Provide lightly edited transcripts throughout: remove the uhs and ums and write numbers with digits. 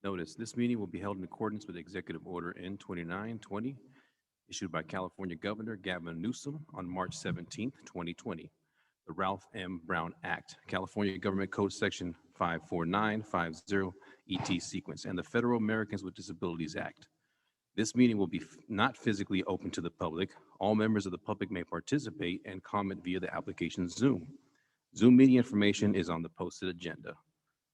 Notice, this meeting will be held in accordance with Executive Order N-2920, issued by California Governor Gavin Newsom on March 17th, 2020. The Ralph M. Brown Act, California Government Code Section 54950 ET sequence, and the Federal Americans with Disabilities Act. This meeting will be not physically open to the public. All members of the public may participate and comment via the application Zoom. Zoom meeting information is on the posted agenda.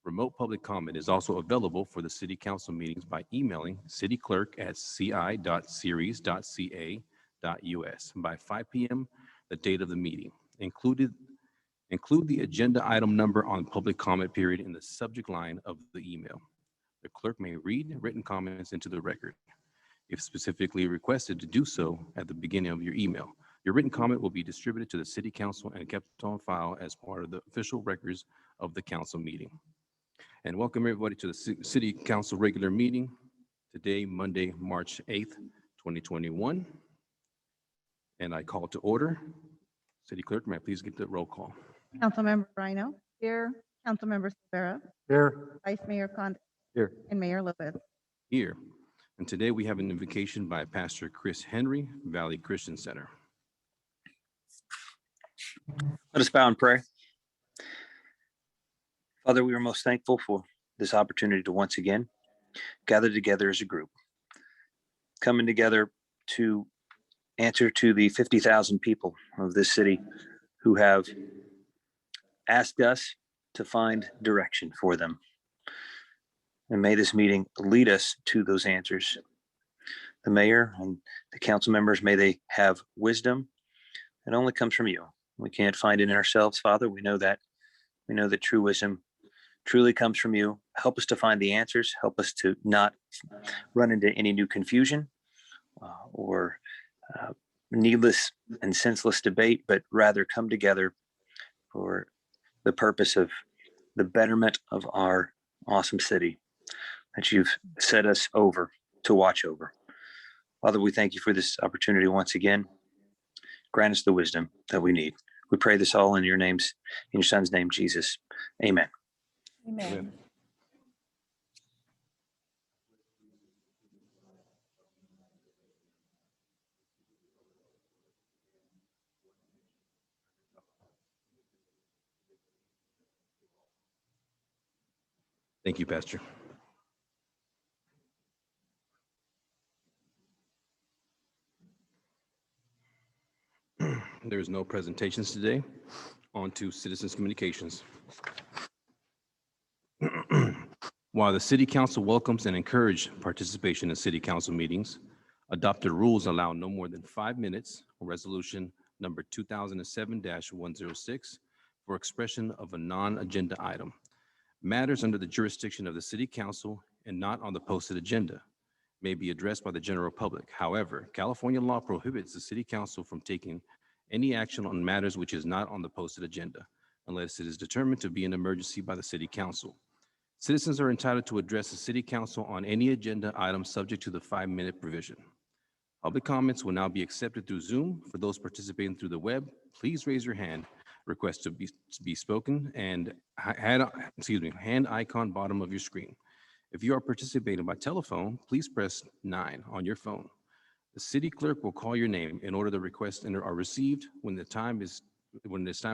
Remote public comment is also available for the city council meetings by emailing cityclerk@ci.series.ca.us by 5 p.m. the date of the meeting. Include the agenda item number on public comment period in the subject line of the email. The clerk may read written comments into the record, if specifically requested to do so at the beginning of your email. Your written comment will be distributed to the city council and kept on file as part of the official records of the council meeting. And welcome everybody to the City Council regular meeting today, Monday, March 8th, 2021. And I call to order. City Clerk, may I please get the roll call? Councilmember Rhino. Here. Councilmember Silvera. Here. Vice Mayor Condit. Here. And Mayor Lopez. Here. And today we have an invocation by Pastor Chris Henry, Valley Christian Center. Let us bow and pray. Father, we are most thankful for this opportunity to once again gather together as a group, coming together to answer to the 50,000 people of this city who have asked us to find direction for them. And may this meeting lead us to those answers. The mayor and the council members, may they have wisdom that only comes from you. We can't find it in ourselves, Father. We know that. We know that true wisdom truly comes from you. Help us to find the answers. Help us to not run into any new confusion or needless and senseless debate, but rather come together for the purpose of the betterment of our awesome city that you've set us over to watch over. Father, we thank you for this opportunity once again. Grant us the wisdom that we need. We pray this all in your names, in your son's name, Jesus. Amen. Amen. Thank you, Pastor. There's no presentations today. On to citizens' communications. While the City Council welcomes and encourages participation in City Council meetings, adopted rules allow no more than 5 minutes, resolution number 2007-106, for expression of a non-agenda item. Matters under the jurisdiction of the City Council and not on the posted agenda may be addressed by the general public. However, California law prohibits the City Council from taking any action on matters which is not on the posted agenda, unless it is determined to be an emergency by the City Council. Citizens are entitled to address the City Council on any agenda item subject to the 5-minute provision. Public comments will now be accepted through Zoom. For those participating through the web, please raise your hand, request to be spoken, and hand icon bottom of your screen. If you are participating by telephone, please press 9 on your phone. The city clerk will call your name. In order the requests are received, when it's time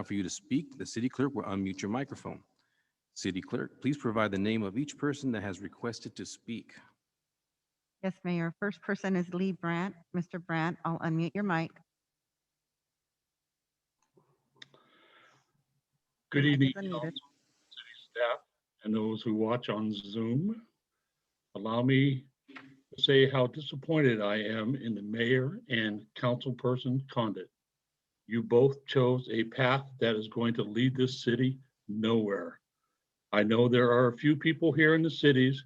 for you to speak, the city clerk will unmute your microphone. City clerk, please provide the name of each person that has requested to speak. Yes, Mayor. First person is Lee Brandt. Mr. Brandt, I'll unmute your mic. Good evening, Unmuted. council, city staff, and those who watch on Zoom. Allow me to say how disappointed I am in the mayor and councilperson Condit. You both chose a path that is going to lead this city nowhere. I know there are a few people here in the cities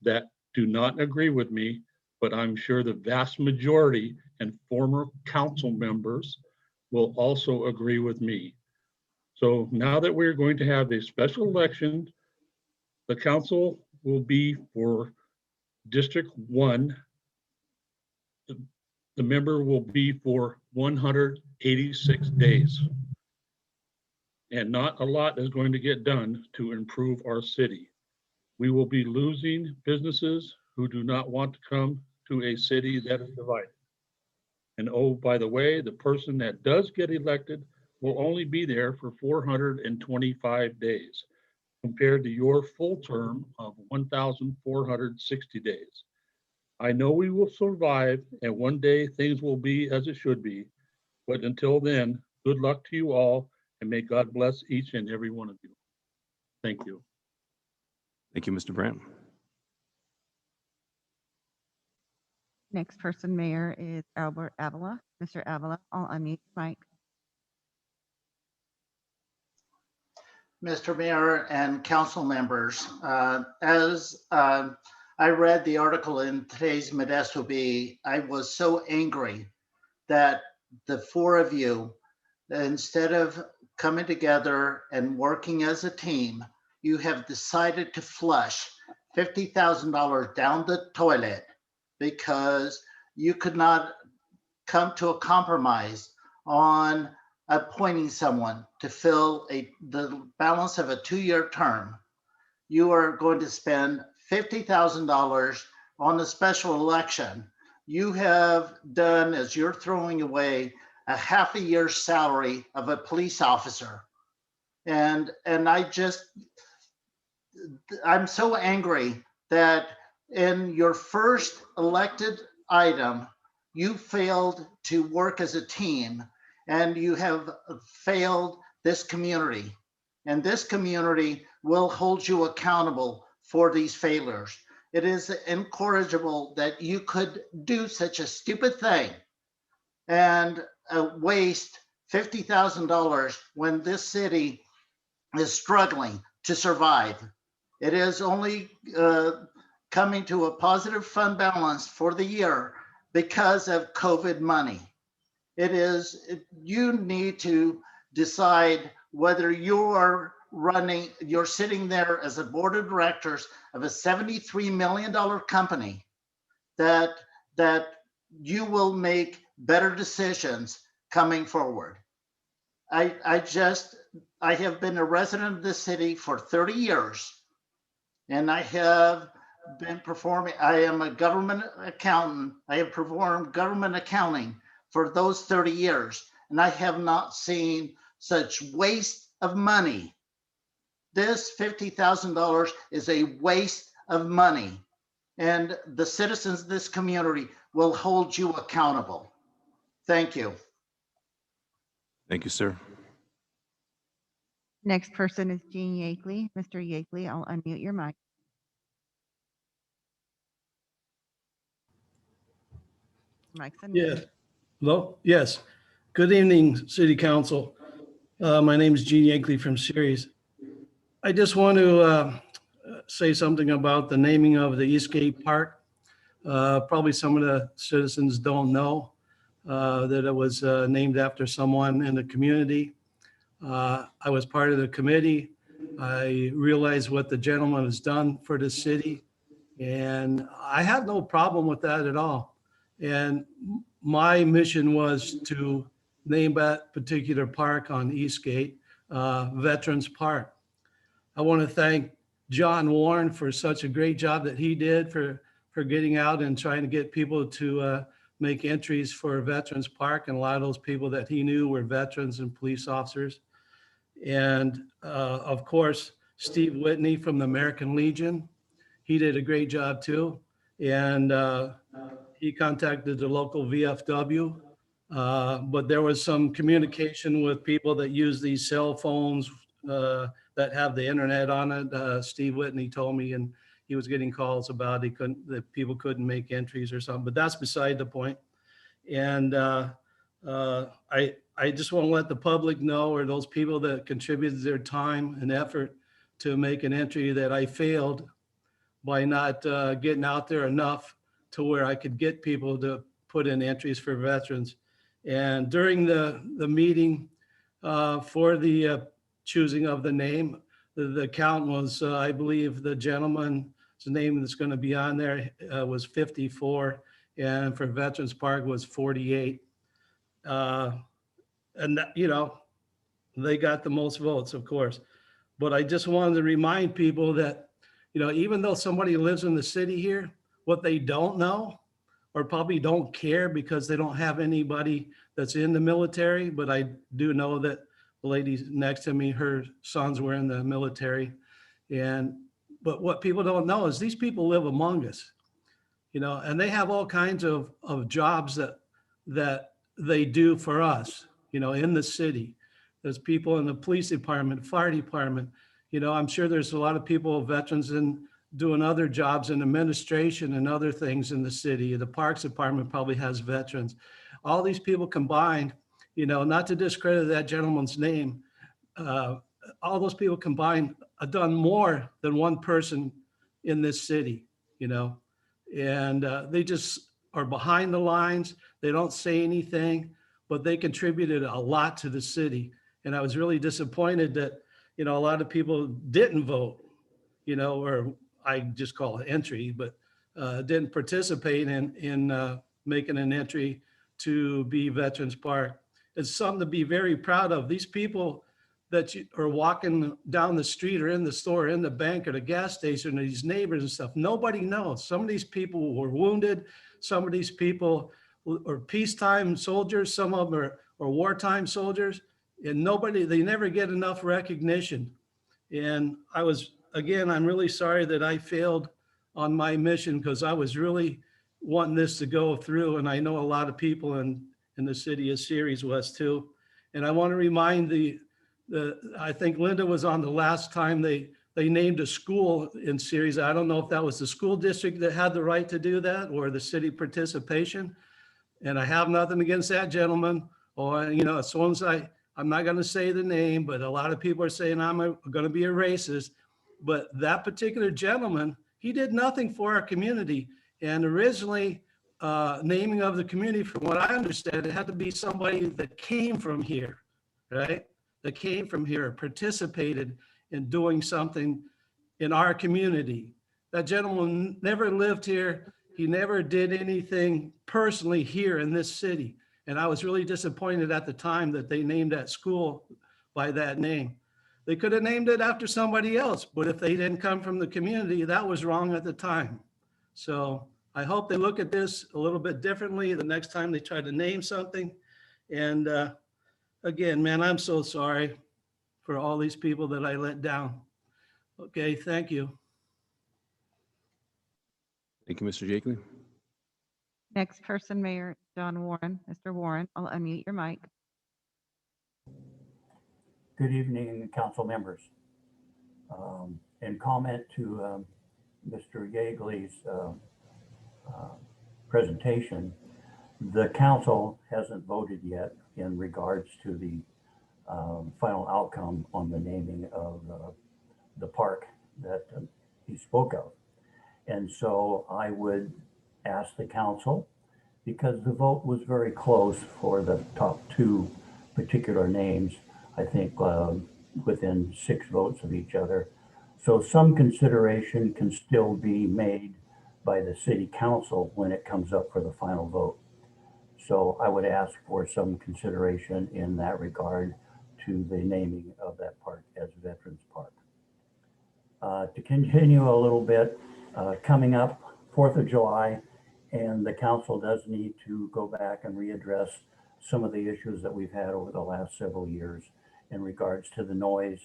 that do not agree with me, but I'm sure the vast majority and former council members will also agree with me. So now that we're going to have a special election, the council will be for District 1. The member will be for 186 days. And not a lot is going to get done to improve our city. We will be losing businesses who do not want to come to a city that is divided. And oh, by the way, the person that does get elected will only be there for 425 days compared to your full term of 1,460 days. I know we will survive and one day things will be as it should be. But until then, good luck to you all and may God bless each and every one of you. Thank you. Thank you, Mr. Brandt. Next person, Mayor, is Albert Avila. Mr. Avila, I'll unmute your mic. Mr. Mayor and council members, as I read the article in today's Modesto Bee, I was so angry that the four of you, instead of coming together and working as a team, you have decided to flush $50,000 down the toilet because you could not come to a compromise on appointing someone to fill the balance of a 2-year term. You are going to spend $50,000 on a special election. You have done, as you're throwing away, a half a year's salary of a police officer. And I'm so angry that in your first elected item, you failed to work as a team and you have failed this community. And this community will hold you accountable for these failures. It is incorrigible that you could do such a stupid thing and waste $50,000 when this city is struggling to survive. It is only coming to a positive fund balance for the year because of COVID money. You need to decide whether you're sitting there as a board of directors of a $73 million company that you will make better decisions coming forward. I have been a resident of this city for 30 years and I have been I am a government accountant. I have performed government accounting for those 30 years, and I have not seen such waste of money. This $50,000 is a waste of money, and the citizens of this community will hold you accountable. Thank you. Thank you, sir. Next person is Gene Yakely. Mr. Yakely, I'll unmute your mic. Mic's unmuted. Yes. Hello? Yes. Good evening, City Council. My name is Gene Yankley from Ceres. I just want to say something about the naming of the Eastgate Park. Probably some of the citizens don't know that it was named after someone in the community. I was part of the committee. I realize what the gentleman has done for the city, and I have no problem with that at all. And my mission was to name that particular park on Eastgate, Veterans Park. I want to thank John Warren for such a great job that he did for getting out and trying to get people to make entries for Veterans Park. And a lot of those people that he knew were veterans and police officers. And of course, Steve Whitney from the American Legion. He did a great job too. And he contacted the local VFW, but there was some communication with people that use these cell phones that have the internet on it. Steve Whitney told me, and he was getting calls about that people couldn't make entries or something, but that's beside the point. And I just want to let the public know, or those people that contributed their time and effort to make an entry, that I failed by not getting out there enough to where I could get people to put in entries for veterans. And during the meeting for the choosing of the name, the count was, I believe the gentleman's name that's going to be on there was 54, and for Veterans Park was 48. And that, you know, they got the most votes, of course. But I just wanted to remind people that, even though somebody lives in the city here, what they don't know or probably don't care because they don't have anybody that's in the military, but I do know that the lady next to me, her sons were in the military. But what people don't know is these people live among us, and they have all kinds of jobs that they do for us, in the city. There's people in the police department, fire department. I'm sure there's a lot of people, veterans, in doing other jobs in administration and other things in the city. The Parks Department probably has veterans. All these people combined, not to discredit that gentleman's name, all those people combined have done more than one person in this city, and they just are behind the lines. They don't say anything, but they contributed a lot to the city. And I was really disappointed that, a lot of people didn't vote, or I just call it entry, but didn't participate in making an entry to be Veterans Park. It's something to be very proud of. These people that are walking down the street or in the store, in the bank or the gas station, or these neighbors and stuff, nobody knows. Some of these people were wounded. Some of these people are peacetime soldiers. Some of them are wartime soldiers, and they never get enough recognition. And I'm really sorry that I failed on my mission, because I was really wanting this to go through. And I know a lot of people in the city of Ceres was too. And I want to remind I think Linda was on the last time they named a school in Ceres. I don't know if that was the school district that had the right to do that or the city participation. And I have nothing against that gentleman. Or, as soon as I'm not going to say the name, but a lot of people are saying I'm going to be a racist. But that particular gentleman, he did nothing for our community. And originally, naming of the community, from what I understand, it had to be somebody that came from here, right? That came from here, participated in doing something in our community. That gentleman never lived here. He never did anything personally here in this city. And I was really disappointed at the time that they named that school by that name. They could have named it after somebody else, but if they didn't come from the community, that was wrong at the time. So I hope they look at this a little bit differently the next time they try to name something. And again, man, I'm so sorry for all these people that I let down. Okay, thank you. Thank you, Mr. Jakely. Next person, Mayor John Warren. Mr. Warren, I'll unmute your mic. Good evening, council members. In comment to Mr. Yeagley's presentation, the council hasn't voted yet in regards to the final outcome on the naming of the park that he spoke of. And so I would ask the council, because the vote was very close for the top two particular names, I think within 6 votes of each other. So some consideration can still be made by the city council when it comes up for the final vote. So I would ask for some consideration in that regard to the naming of that park as Veterans Park. To continue a little bit, coming up 4th of July, and the council does need to go back and readdress some of the issues that we've had over the last several years in regards to the noise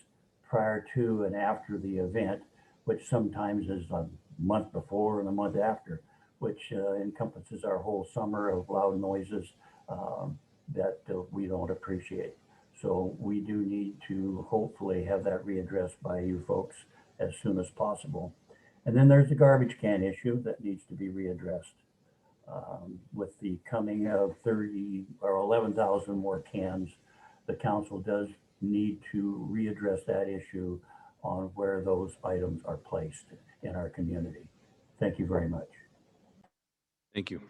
prior to and after the event, which sometimes is a month before and a month after, which encompasses our whole summer of loud noises that we don't appreciate. So we do need to hopefully have that readdressed by you folks as soon as possible. And then there's the garbage can issue that needs to be readdressed. With the coming of 30 or 11,000 more cans, the council does need to readdress that issue on where those items are placed in our community. Thank you very much. Thank you.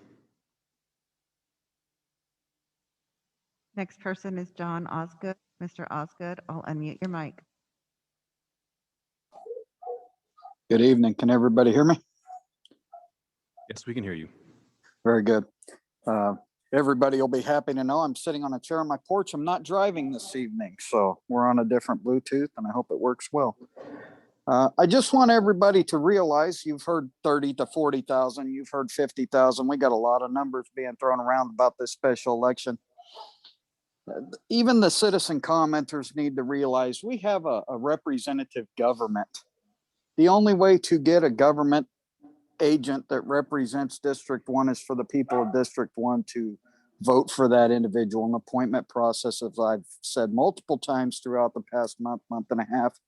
Next person is John Osgood. Mr. Osgood, I'll unmute your mic. Good evening. Can everybody hear me? Yes, we can hear you. Very good. Everybody will be happy to know I'm sitting on a chair on my porch. I'm not driving this evening, so we're on a different Bluetooth, and I hope it works well. I just want everybody to realize you've heard 30 to 40,000, you've heard 50,000. We got a lot of numbers being thrown around about this special election. Even the citizen commenters need to realize we have a representative government. The only way to get a government agent that represents District 1 is for the people of District 1 to vote for that individual. An appointment process, as I've said multiple times throughout the past month and a half,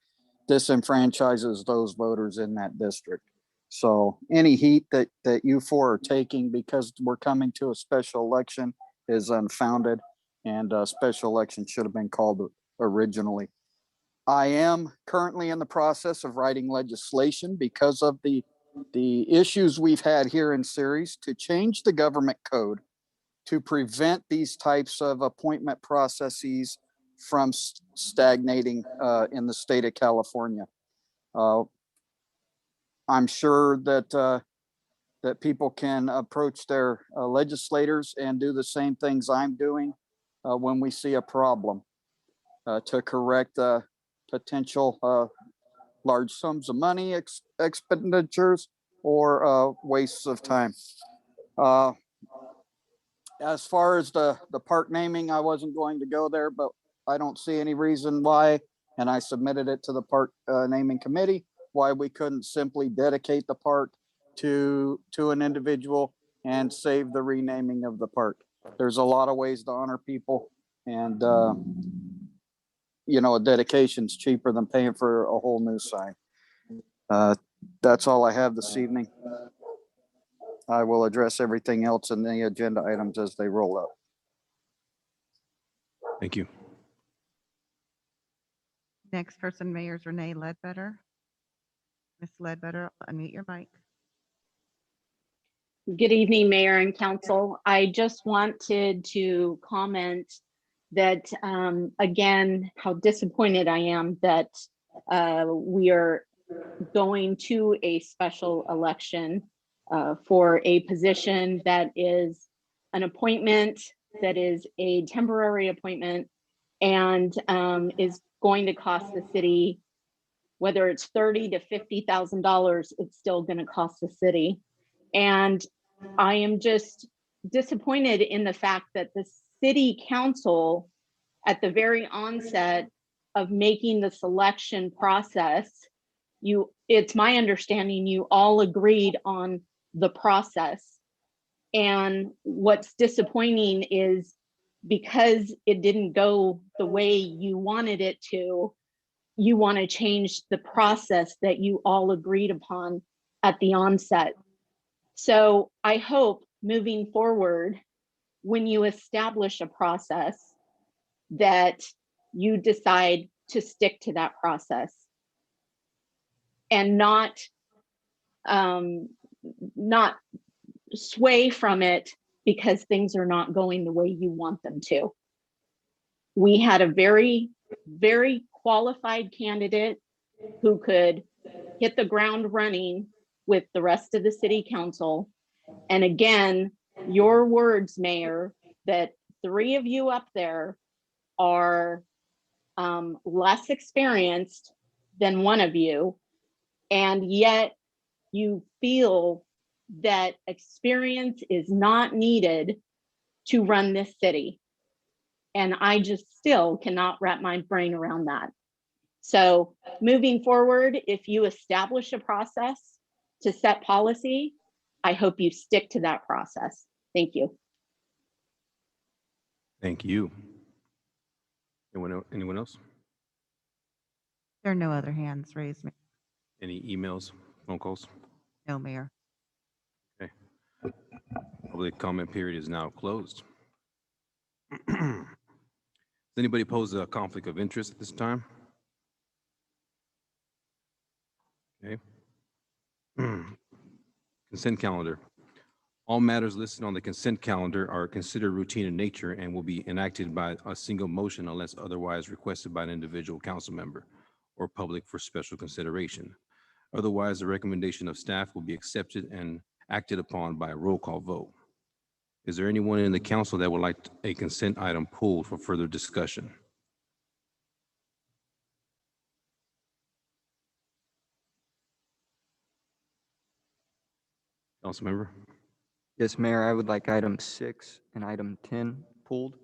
disenfranchises those voters in that district. So any heat that you four are taking because we're coming to a special election is unfounded, and a special election should have been called originally. I am currently in the process of writing legislation because of the issues we've had here in Ceres to change the government code to prevent these types of appointment processes from stagnating in the state of California. I'm sure that that people can approach their legislators and do the same things I'm doing when we see a problem to correct potential large sums of money expenditures or wastes of time. As far as the park naming, I wasn't going to go there, but I don't see any reason why, and I submitted it to the park naming committee, why we couldn't simply dedicate the park to an individual and save the renaming of the park. There's a lot of ways to honor people, and you know, a dedication's cheaper than paying for a whole new sign. That's all I have this evening. I will address everything else in the agenda items as they roll up. Thank you. Next person, Mayor, is Renee Ledbetter. Ms. Ledbetter, unmute your mic. Good evening, Mayor and Council. I just wanted to comment that, again, how disappointed I am that we are going to a special election for a position that is an appointment, that is a temporary appointment, and is going to cost the city, whether it's $30,000 to $50,000, it's still going to cost the city. And I am just disappointed in the fact that the city council, at the very onset of making the selection process, it's my understanding you all agreed on the process. And what's disappointing is because it didn't go the way you wanted it to, you want to change the process that you all agreed upon at the onset. So I hope moving forward, when you establish a process, that you decide to stick to that process and not sway from it because things are not going the way you want them to. We had a very, very qualified candidate who could hit the ground running with the rest of the city council. And again, your words, Mayor, that 3 of you up there are less experienced than 1 of you, and yet you feel that experience is not needed to run this city. And I just still cannot wrap my brain around that. So moving forward, if you establish a process to set policy, I hope you stick to that process. Thank you. Thank you. Anyone else? There are no other hands raised. Any emails, phone calls? No, Mayor. Public comment period is now closed. Does anybody pose a conflict of interest at this time? Okay. Consent calendar. All matters listed on the consent calendar are considered routine in nature and will be enacted by a single motion unless otherwise requested by an individual council member or public for special consideration. Otherwise, the recommendation of staff will be accepted and acted upon by a roll call vote. Is there anyone in the council that would like a consent item pulled for further discussion? Councilmember? Yes, Mayor, I would like item 6 and item 10 pulled.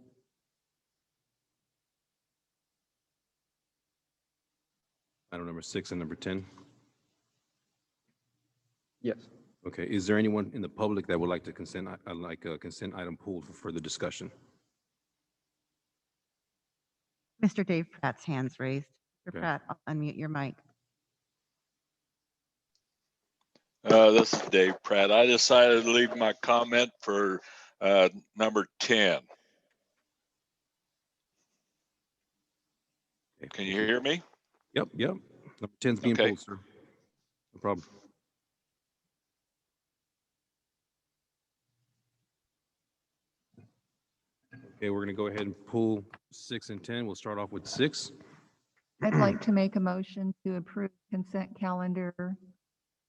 Item number 6 and number 10. Yes. Okay, is there anyone in the public that would like to consent, like a consent item pulled for further discussion? Mr. Dave Pratt's hand's raised. Mr. Okay. Pratt, I'll unmute your mic. This is Dave Pratt. I decided to leave my comment for number 10. Okay, Can you hear me? Yep. Number 10 is being Okay. pulled, sir. No problem. Okay, we're gonna go ahead and pull 6 and 10. We'll start off with 6. I'd like to make a motion to approve consent calendar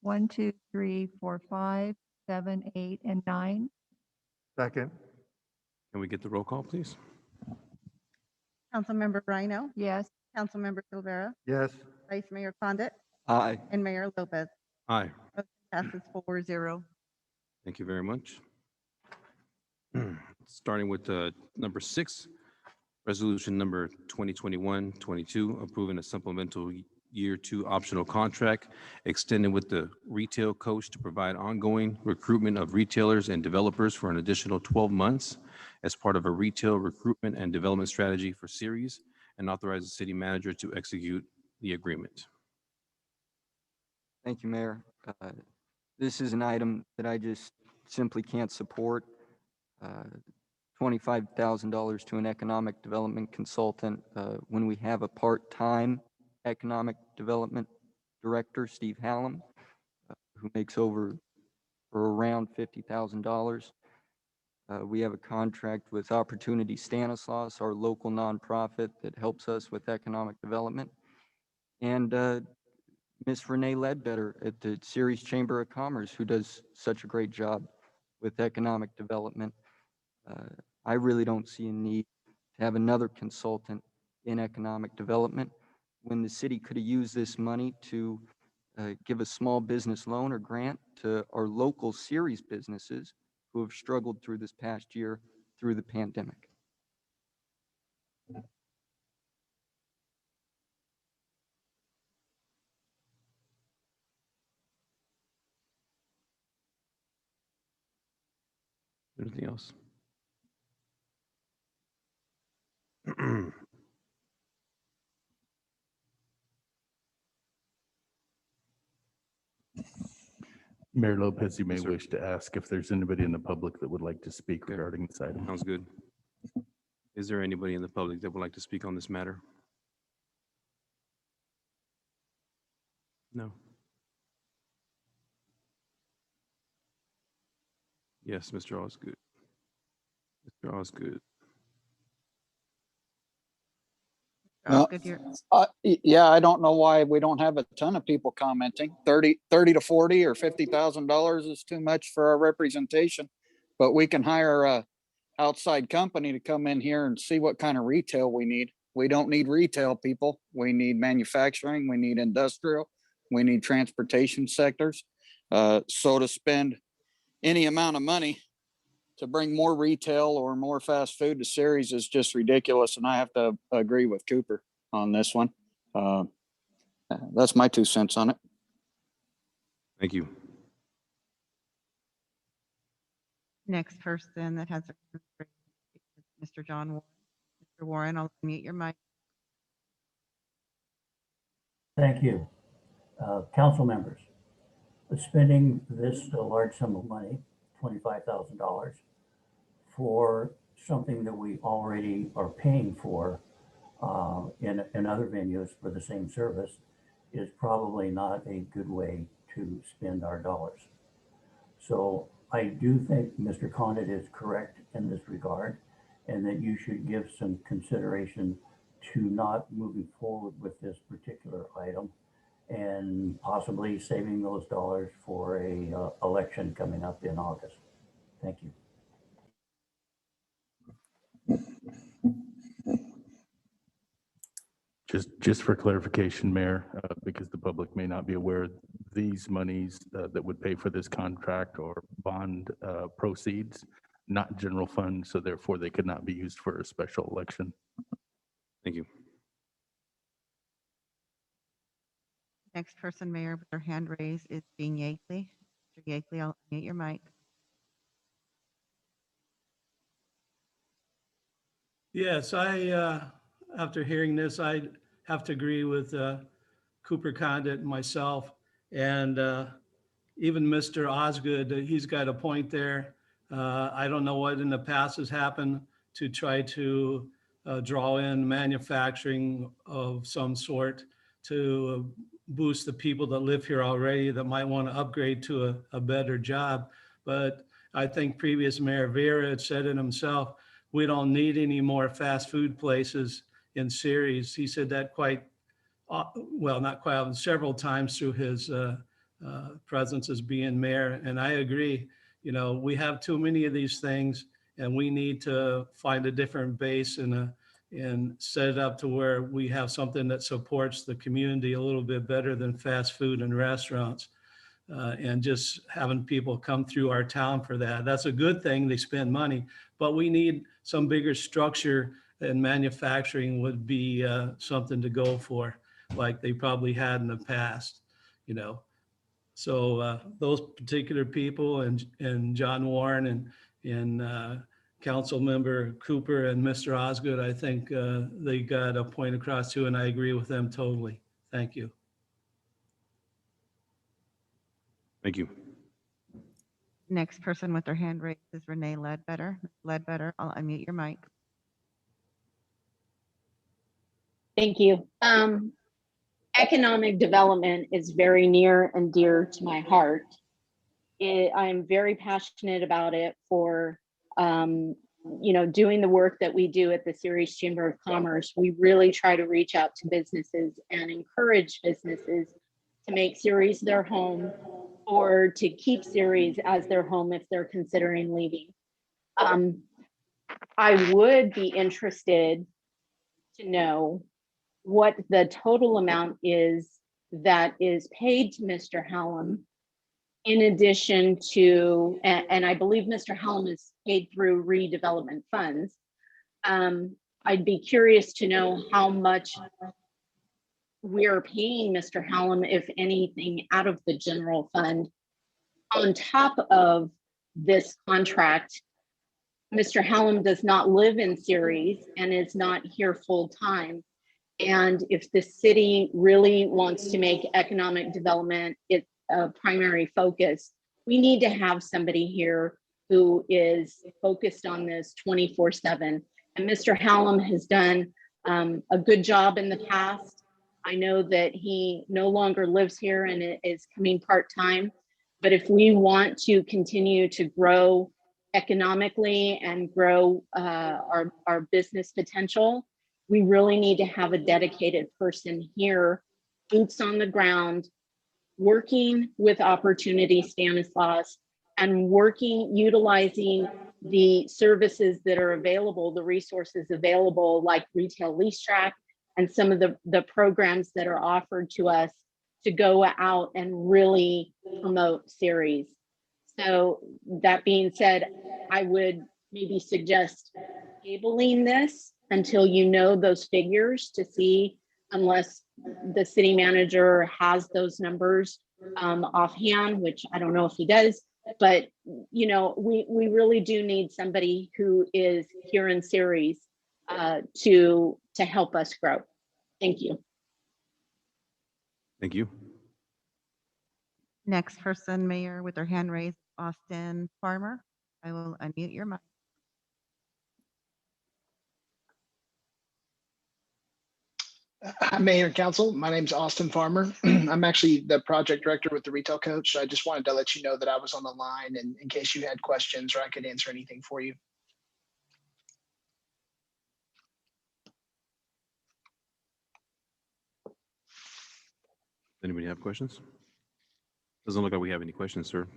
1, 2, 3, 4, 5, 7, 8, and 9. Second. Can we get the roll call, please? Councilmember Rhino, Yes. Councilmember Silvera, Yes. Vice Mayor Condit, Aye. and Mayor Lopez. Aye. Motion passes 4-0. Thank you very much. Starting with number 6, resolution number 2021-22, approving a supplemental year 2 optional contract extended with the retail coach to provide ongoing recruitment of retailers and developers for an additional 12 months as part of a retail recruitment and development strategy for Ceres, and authorize the city manager to execute the agreement. Thank you, Mayor. This is an item that I just simply can't support. $25,000 to an economic development consultant when we have a part-time economic development director, Steve Hallam, who makes over or around $50,000. We have a contract with Opportunity Stanislaus, our local nonprofit that helps us with economic development. And Ms. Renee Ledbetter at the Ceres Chamber of Commerce, who does such a great job with economic development. I really don't see a need to have another consultant in economic development when the city could have used this money to give a small business loan or grant to our local Ceres businesses who have struggled through this past year through the pandemic. Anything else? Mayor Lopez, you may Yes, sir. wish to ask if there's anybody in the public that would like to speak Okay. regarding this item. Sounds good. Is there anybody in the public that would like to speak on this matter? No. Yes, Mr. Osgood. Mr. Osgood. No. Good, you're- Yeah, I don't know why we don't have a ton of people commenting. 30 to 40 or $50,000 is too much for our representation. But we can hire a outside company to come in here and see what kind of retail we need. We don't need retail people. We need manufacturing, we need industrial, we need transportation sectors. So to spend any amount of money to bring more retail or more fast food to Ceres is just ridiculous. And I have to agree with Cooper on this one. That's my 2 cents on it. Thank you. Next person that has a Mr. John Warren. Mr. Warren, I'll mute your mic. Thank you. Council members, spending this large sum of money, $25,000, for something that we already are paying for in other venues for the same service is probably not a good way to spend our dollars. So I do think Mr. Condit is correct in this regard, and that you should give some consideration to not moving forward with this particular item and possibly saving those dollars for a election coming up in August. Thank you. Just for clarification, Mayor, because the public may not be aware, these monies that would pay for this contract or bond proceeds, not general fund, so therefore they could not be used for a special election. Thank you. Next person, Mayor, with their hand raised is Gene Yeakley. Mr. Yeakley, I'll mute your mic. Yes, after hearing this, I have to agree with Cooper Condit and myself. And even Mr. Osgood, he's got a point there. I don't know what in the past has happened to try to draw in manufacturing of some sort to boost the people that live here already that might want to upgrade to a better job. But I think previous Mayor Vera had said it himself, we don't need any more fast food places in Ceres. He said that quite, well, not quite often, several times through his presence as being mayor. And I agree, you know, we have too many of these things and we need to find a different base and set it up to where we have something that supports the community a little bit better than fast food and restaurants. And just having people come through our town for that. That's a good thing, they spend money, but we need some bigger structure, and manufacturing would be something to go for, like they probably had in the past, you know. So those particular people and John Warren and Council Member Cooper and Mr. Osgood, I think they got a point across too, and I agree with them totally. Thank you. Thank you. Next person with their hand raised is Renee Ledbetter. Ms. Ledbetter, I'll unmute your mic. Thank you. Economic development is very near and dear to my heart. I'm very passionate about it for, you know, doing the work that we do at the Ceres Chamber of Commerce. We really try to reach out to businesses and encourage businesses to make Ceres their home or to keep Ceres as their home if they're considering leaving. I would be interested to know what the total amount is that is paid to Mr. Hallam in addition to, and I believe Mr. Hallam is paid through redevelopment funds. I'd be curious to know how much we're paying Mr. Hallam, if anything, out of the general fund. On top of this contract, Mr. Hallam does not live in Ceres and is not here full time. And if the city really wants to make economic development its primary focus, we need to have somebody here who is focused on this 24/7. And Mr. Hallam has done a good job in the past. I know that he no longer lives here and is coming part-time, but if we want to continue to grow economically and grow our business potential, we really need to have a dedicated person here, boots on the ground, working with Opportunity Stanislaus and utilizing the services that are available, the resources available like Retail Lease Track and some of the programs that are offered to us to go out and really promote Ceres. So that being said, I would maybe suggest tabling this until you know those figures to see, unless the city manager has those numbers offhand, which I don't know if he does, but you know, we really do need somebody who is here in Ceres to help us grow. Thank you. Thank you. Next person, Mayor, with their hand raised, Austin Farmer. I will unmute your mic. Hi, Mayor and Council. My name is Austin Farmer. I'm actually the project director with the Retail Coach. I just wanted to let you know that I was on the line and in case you had questions or I could answer anything for you. Anybody have questions? Doesn't look like we have any questions, sir.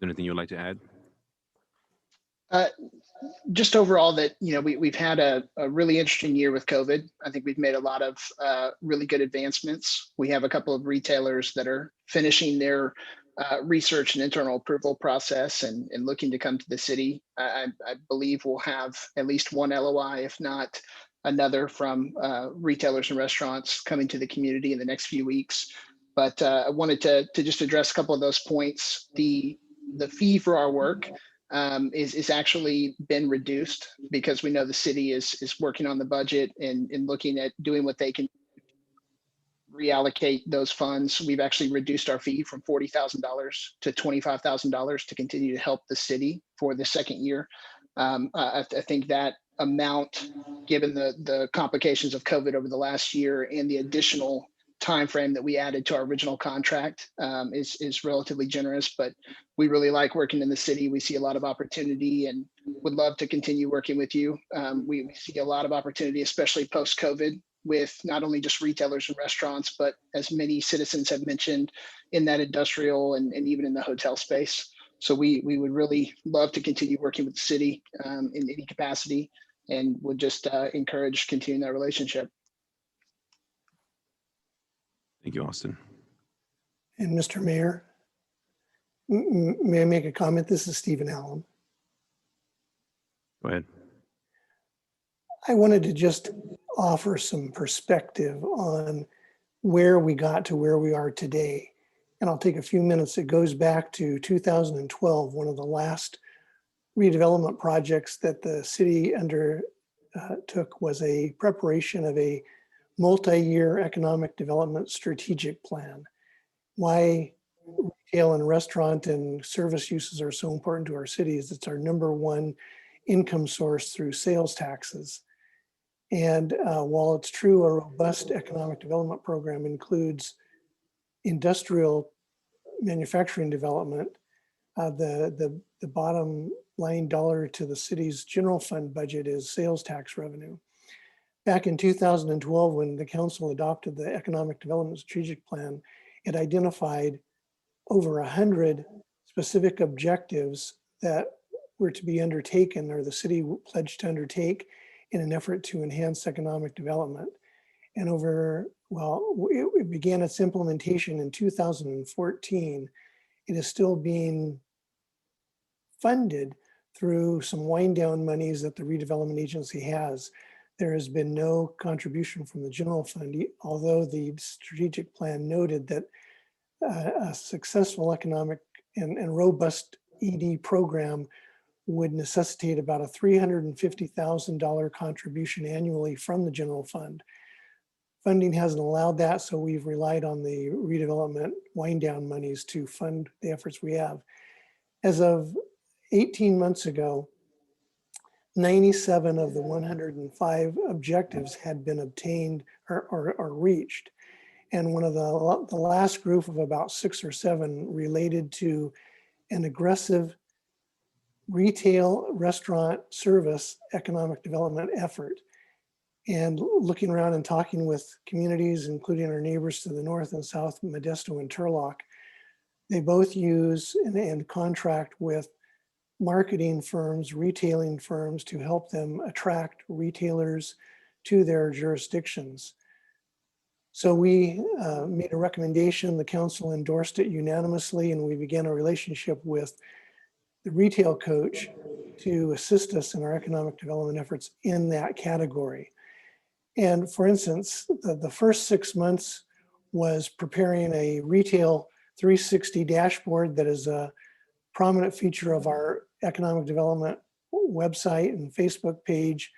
Anything you'd like to add? Just overall that, we've had a really interesting year with COVID. I think we've made a lot of really good advancements. We have a couple of retailers that are finishing their research and internal approval process and looking to come to the city. I believe we'll have at least one LOI, if not another, from retailers and restaurants coming to the community in the next few weeks. But I wanted to just address a couple of those points. The fee for our work is actually been reduced because we know the city is working on the budget and looking at doing what they can reallocate those funds. We've actually reduced our fee from $40,000 to $25,000 to continue to help the city for the second year. I think that amount, given the complications of COVID over the last year and the additional timeframe that we added to our original contract, is relatively generous, but we really like working in the city. We see a lot of opportunity and would love to continue working with you. We see a lot of opportunity, especially post-COVID, with not only just retailers and restaurants, but as many citizens have mentioned, in that industrial and even in the hotel space. So we would really love to continue working with the city in any capacity, and would just encourage continuing that relationship. Thank you, Austin. And Mr. Mayor, may I make a comment? This is Stephen Allen. Go ahead. I wanted to just offer some perspective on where we got to where we are today. And I'll take a few minutes. It goes back to 2012, one of the last redevelopment projects that the city undertook was a preparation of a multi-year economic development strategic plan. Why retail and restaurant and service uses are so important to our city is it's our number one income source through sales taxes. And while it's true, a robust economic development program includes industrial manufacturing development, the bottom line dollar to the city's general fund budget is sales tax revenue. Back in 2012, when the council adopted the Economic Development Strategic Plan, it identified over 100 specific objectives that were to be undertaken, or the city pledged to undertake, in an effort to enhance economic development. And it began its implementation in 2014. It is still being funded through some wind down monies that the redevelopment agency has. There has been no contribution from the general fund, although the strategic plan noted that a successful economic and robust ED program would necessitate about a $350,000 contribution annually from the general fund. Funding hasn't allowed that, so we've relied on the redevelopment wind down monies to fund the efforts we have. As of 18 months ago, 97 of the 105 objectives had been obtained or reached. And one of the last group of about 6 or 7 related to an aggressive retail, restaurant, service, economic development effort. And looking around and talking with communities, including our neighbors to the north and south, Modesto and Turlock, they both use and contract with marketing firms, retailing firms to help them attract retailers to their jurisdictions. So we made a recommendation, the council endorsed it unanimously, and we began a relationship with the retail coach to assist us in our economic development efforts in that category. And for instance, the first 6 months was preparing a retail 360 dashboard that is a prominent feature of our economic development website and Facebook page,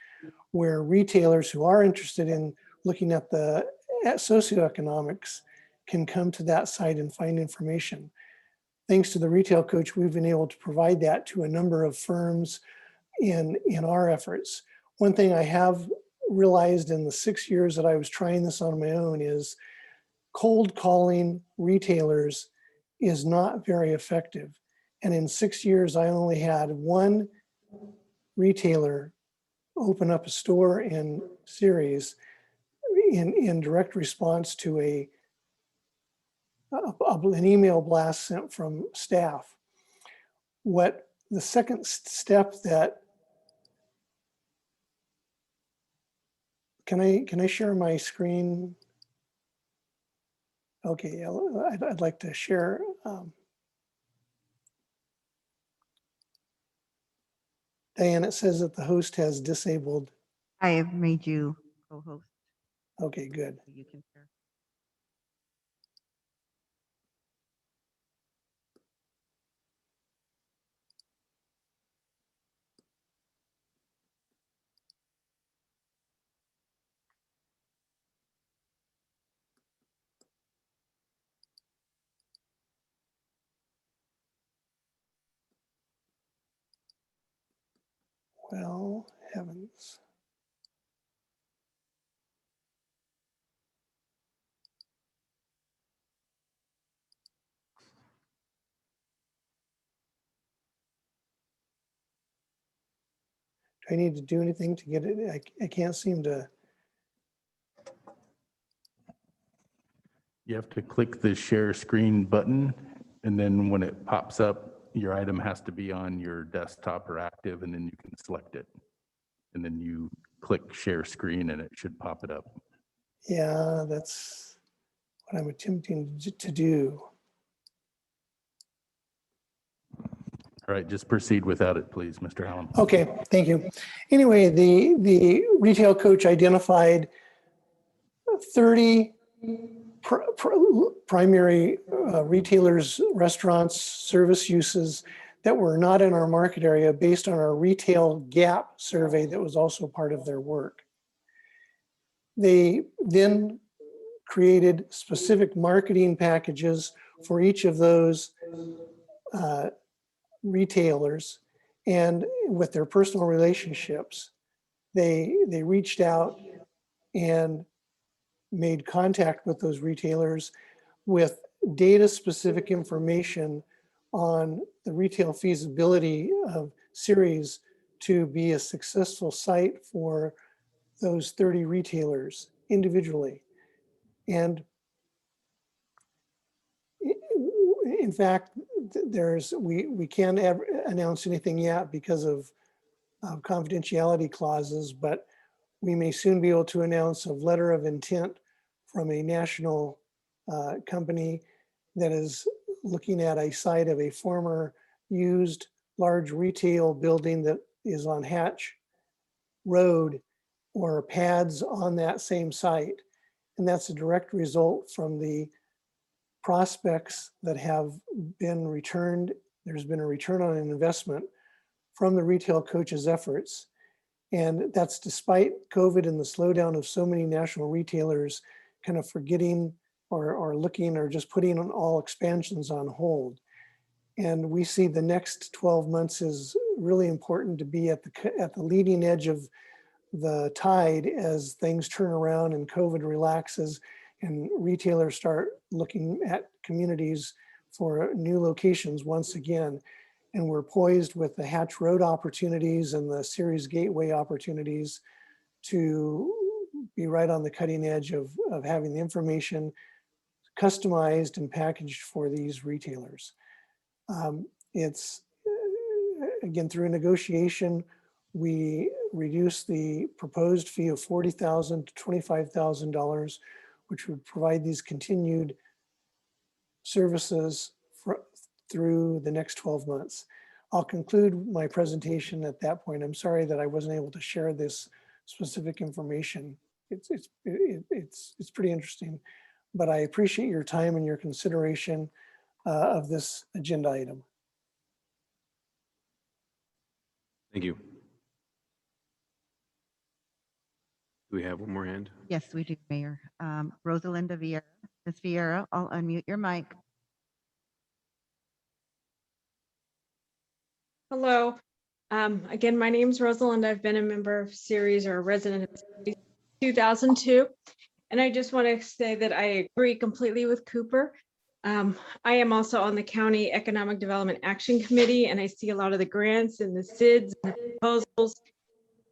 where retailers who are interested in looking at the socioeconomics can come to that site and find information. Thanks to the retail coach, we've been able to provide that to a number of firms in our efforts. One thing I have realized in the 6 years that I was trying this on my own is cold calling retailers is not very effective. And in 6 years, I only had one retailer open up a store in Ceres in direct response to an email blast sent from staff. What the second step that, can I share my screen? Okay, I'd like to share. Diane, it says that the host has disabled. I have made you co-host. Okay, good. So you can share. Well, heavens. Do I need to do anything to get it? I can't seem to. You have to click the share screen button, and then when it pops up, your item has to be on your desktop or active, and then you can select it. And then you click share screen and it should pop it up. Yeah, that's what I'm attempting to do. All right, just proceed without it, please, Mr. Hallam. Okay, thank you. Anyway, the retail coach identified 30 primary retailers, restaurants, service uses that were not in our market area based on our retail gap survey that was also part of their work. They then created specific marketing packages for each of those retailers, and with their personal relationships, they reached out and made contact with those retailers with data specific information on the retail feasibility of Ceres to be a successful site for those 30 retailers individually. And in fact, we can't announce anything yet because of confidentiality clauses, but we may soon be able to announce a letter of intent from a national company that is looking at a site of a former used large retail building that is on Hatch Road or pads on that same site. And that's a direct result from the prospects that have been returned. There's been a return on an investment from the retail coach's efforts. And that's despite COVID and the slowdown of so many national retailers kind of forgetting or looking or just putting on all expansions on hold. And we see the next 12 months is really important to be at the leading edge of the tide as things turn around and COVID relaxes and retailers start looking at communities for new locations once again. And we're poised with the Hatch Road opportunities and the Ceres Gateway opportunities to be right on the cutting edge of having the information customized and packaged for these retailers. It's, again, through a negotiation, we reduced the proposed fee of $40,000 to $25,000, which would provide these continued services through the next 12 months. I'll conclude my presentation at that point. I'm sorry that I wasn't able to share this specific information. It's pretty interesting, but I appreciate your time and your consideration of this agenda item. Thank you. Do we have one more hand? Yes, we do, Mayor. Rosalinda Vieira. Ms. Vieira, I'll unmute your mic. Hello. Again, my name is Rosalinda. I've been a member of Ceres or a resident of Ceres 2002. And I just want to say that I agree completely with Cooper. I am also on the County Economic Development Action Committee, and I see a lot of the grants and the SIDS and the proposals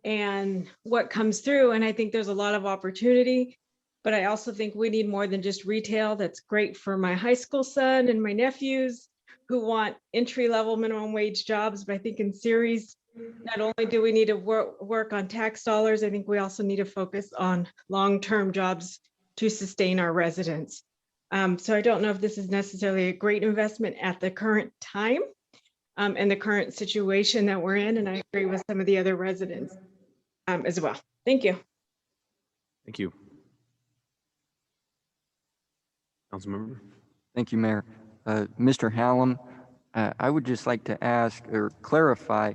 and what comes through. And I think there's a lot of opportunity, but I also think we need more than just retail. That's great for my high school son and my nephews who want entry-level minimum wage jobs, but I think in Ceres, not only do we need to work on tax dollars, I think we also need to focus on long-term jobs to sustain our residents. So I don't know if this is necessarily a great investment at the current time and the current situation that we're in, and I agree with some of the other residents as well. Thank you. Thank you. Councilmember? Thank you, Mayor. Mr. Hallam, I would just like to ask or clarify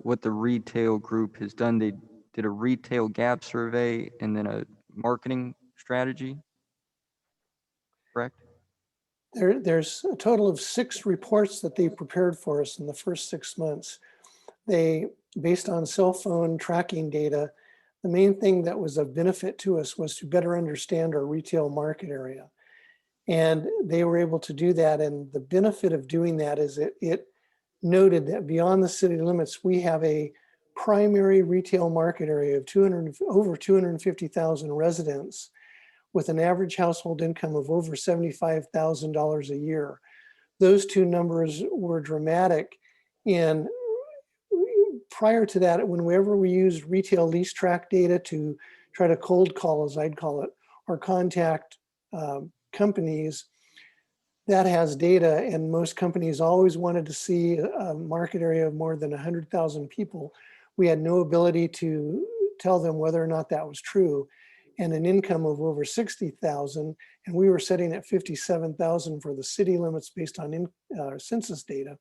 what the retail group has done. They did a retail gap survey and then a marketing strategy, correct? There's a total of 6 reports that they prepared for us in the first 6 months. They, based on cell phone tracking data, the main thing that was of benefit to us was to better understand our retail market area. And they were able to do that. And the benefit of doing that is it noted that beyond the city limits, we have a primary retail market area of over 250,000 residents with an average household income of over $75,000 a year. Those 2 numbers were dramatic. And prior to that, whenever we used retail lease track data to try to cold call, as I'd call it, or contact companies, that has data, and most companies always wanted to see a market area of more than 100,000 people. We had no ability to tell them whether or not that was true, and an income of over 60,000, and we were setting at 57,000 for the city limits based on census data.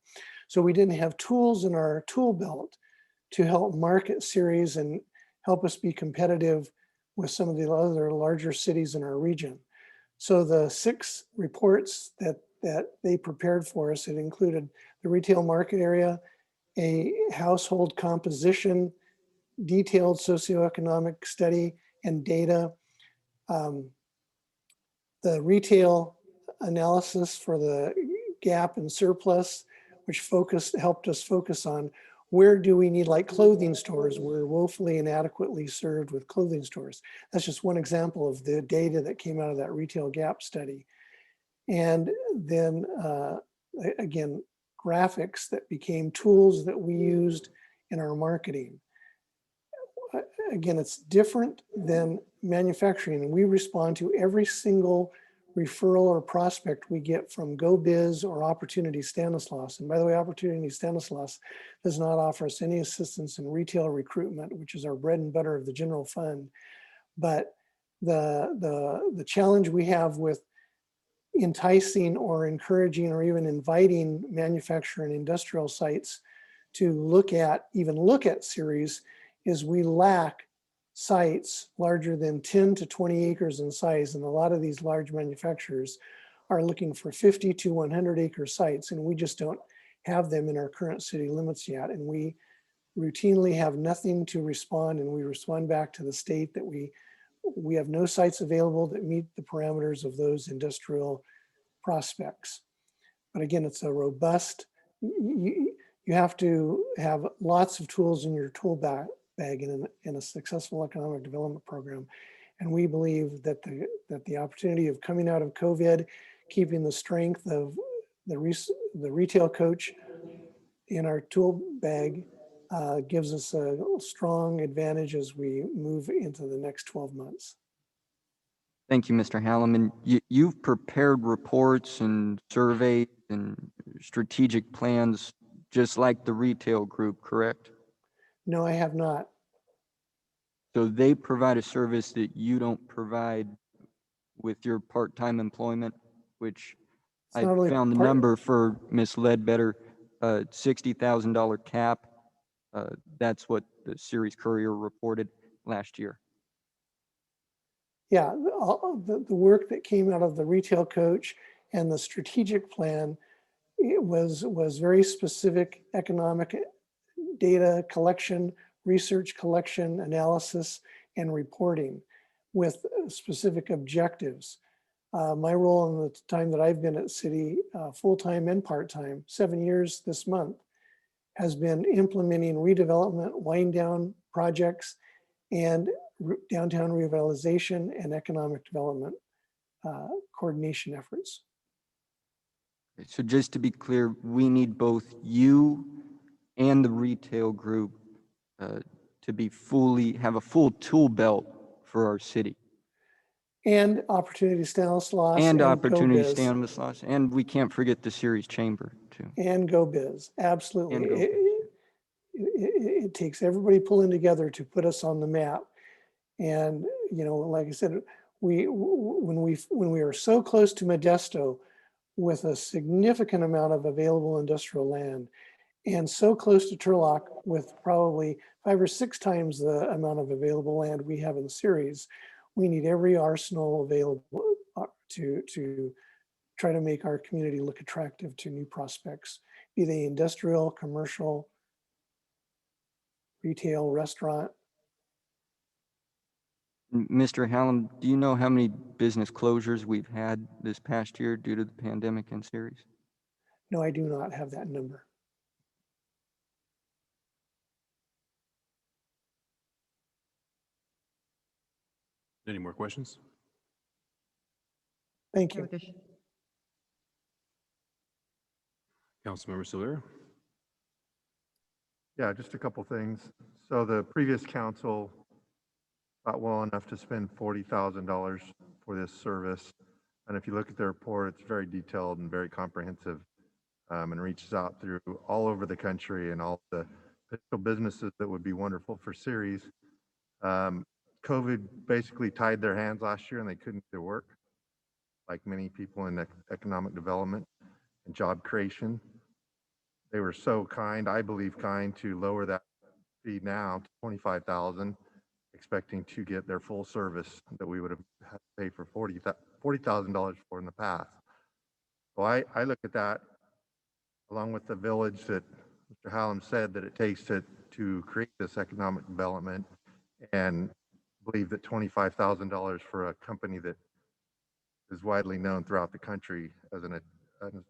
So we didn't have tools in our tool belt to help market Ceres and help us be competitive with some of the other larger cities in our region. So the 6 reports that they prepared for us, it included the retail market area, a household composition, detailed socioeconomic study and data, the retail analysis for the gap and surplus, which helped us focus on where do we need, like clothing stores, we're woefully inadequately served with clothing stores. That's just one example of the data that came out of that retail gap study. And then again, graphics that became tools that we used in our marketing. Again, it's different than manufacturing, and we respond to every single referral or prospect we get from GoBiz or Opportunity Stanislaus. And by the way, Opportunity Stanislaus does not offer us any assistance in retail recruitment, which is our bread and butter of the general fund. But the challenge we have with enticing or encouraging or even inviting manufacturer and industrial sites to look at Ceres is we lack sites larger than 10 to 20 acres in size. And a lot of these large manufacturers are looking for 50 to 100 acre sites, and we just don't have them in our current city limits yet. And we routinely have nothing to respond, and we respond back to the state that we have no sites available that meet the parameters of those industrial prospects. But again, it's a robust, you have to have lots of tools in your tool bag in a successful economic development program. And we believe that the opportunity of coming out of COVID, keeping the strength of the retail coach in our tool bag gives us a strong advantage as we move into the next 12 months. Thank you, Mr. Hallam. And you've prepared reports and surveys and strategic plans just like the retail group, correct? No, I have not. So they provide a service that you don't provide with your part-time employment, which I found the number for Ms. Ledbetter, $60,000 cap. That's what the Ceres Courier reported last year. Yeah, the work that came out of the retail coach and the strategic plan, it was very specific economic data collection, research collection, analysis, and reporting with specific objectives. My role in the time that I've been at City, full-time and part-time, 7 years this month, has been implementing redevelopment, wind down projects, and downtown revitalization and economic development coordination efforts. So just to be clear, we need both you and the retail group to be have a full tool belt for our city. And Opportunity Stanislaus And Go opportunity Biz. Stanislaus, and we can't forget the Ceres Chamber too. And Go Biz, absolutely. And Go It takes everybody pulling together to put us on the map. And, you know, like I said, when we are so close to Modesto with a significant amount of available industrial land and so close to Turlock with probably 5 or 6 times the amount of available land we have in Ceres, we need every arsenal available to try to make our community look attractive to new prospects, be they industrial, commercial, retail, restaurant. Mr. Hallam, do you know how many business closures we've had this past year due to the pandemic in Ceres? No, I do not have that number. Any more questions? Thank No you. addition- Councilmember Silvera? Yeah, just a couple things. So the previous council thought well enough to spend $40,000 for this service. And if you look at the report, it's very detailed and very comprehensive, and reaches out through all over the country and all the potential businesses that would be wonderful for Ceres. COVID basically tied their hands last year and they couldn't do work, like many people in economic development and job creation. They were so kind, I believe kind, to lower that fee now to $25,000, expecting to get their full service that we would have had to pay for $40,000 for in the past. So I look at that along with the village that Mr. Hallam said that it takes to create this economic development, and believe that $25,000 for a company that is widely known throughout the country as an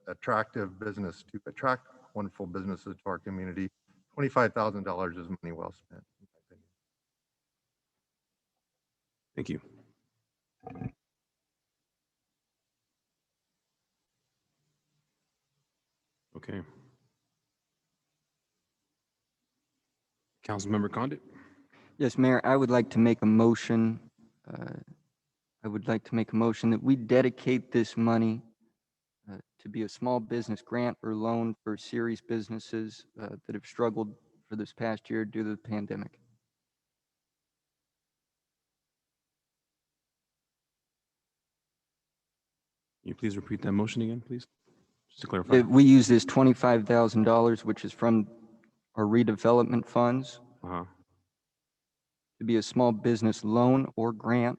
attractive business to attract wonderful businesses to our community, $25,000 is money well spent, in my opinion. Thank you. Okay. Councilmember Condit? Yes, Mayor, I would like to make a motion. That we dedicate this money to be a small business grant or loan for Ceres businesses that have struggled for this past year due to the pandemic. Can you please repeat that motion again, please? Just to clarify. We use this $25,000, which is from our redevelopment funds, to be a small business loan or grant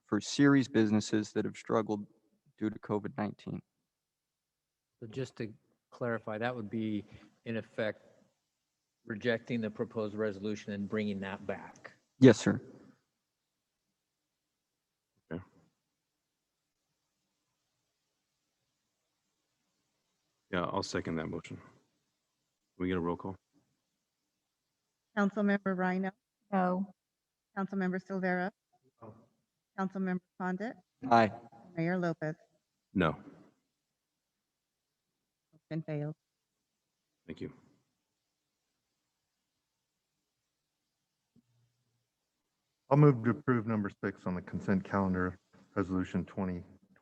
for Ceres businesses that have struggled due to COVID-19. So just to clarify, that would be in effect rejecting the proposed resolution and bringing that back. Yes, sir. Okay. Yeah, I'll second that motion. Can we get a roll call? Councilmember Rhino, No. Councilmember Silvera, Councilmember Condit, Aye. Mayor Lopez. No. Motion failed. Thank you. I'll move to approve number 6 on the consent calendar, resolution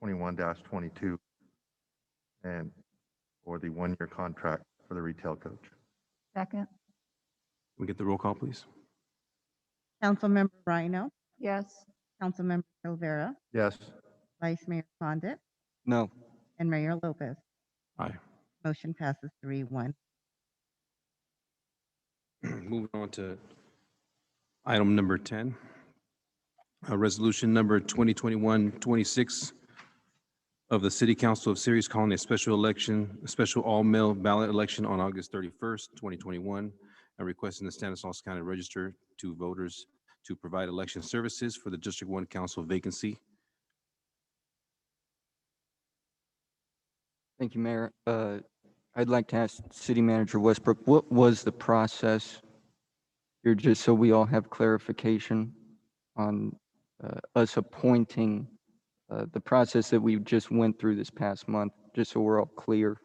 2021-22, and for the 1-year contract for the retail coach. Second. We get the roll call, please? Councilmember Rhino, Yes. Councilmember Silvera, Yes. Vice Mayor Condit, No. and Mayor Lopez. Aye. Motion passes 3-1. Moving on to item number 10. Resolution number 2021-26 of the City Council of Ceres calling a special all-mail ballot election on August 31st, 2021, and requesting the Stanislaus County Register to voters to provide election services for the District 1 Council vacancy. Thank you, Mayor. I'd like to ask City Manager Westbrook, what was the process here, just so we all have clarification on us appointing the process that we just went through this past month, just so we're all clear?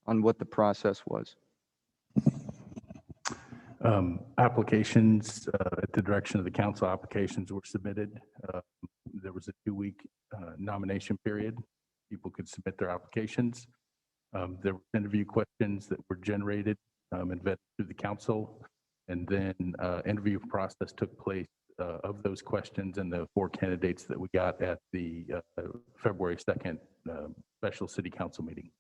on what the process was. Applications, at the direction of the council, applications were submitted. There was a 2-week nomination period. People could submit their applications. There were interview questions that were generated and vetted through the council. And then interview process took place of those questions and the 4 candidates that we got at the February 2nd special city council meeting.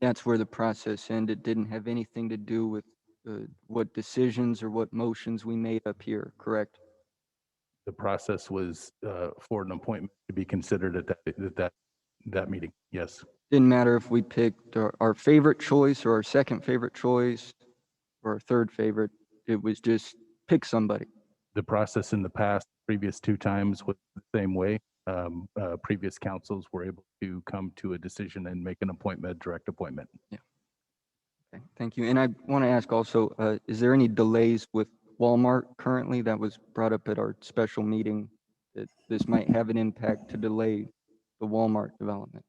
That's where the process ended. Didn't have anything to do with what decisions or what motions we made up here, correct? The process was for an appointment to be considered at that meeting. Yes. Didn't matter if we picked our favorite choice or our second favorite choice or our third favorite. It was just pick somebody. The process in the past, previous 2 times was the same way. Previous councils were able to come to a decision and make an appointment, a direct appointment. Yeah. Okay, thank you. And I want to ask also, is there any delays with Walmart currently? That was brought up at our special meeting, that this might have an impact to delay the Walmart development.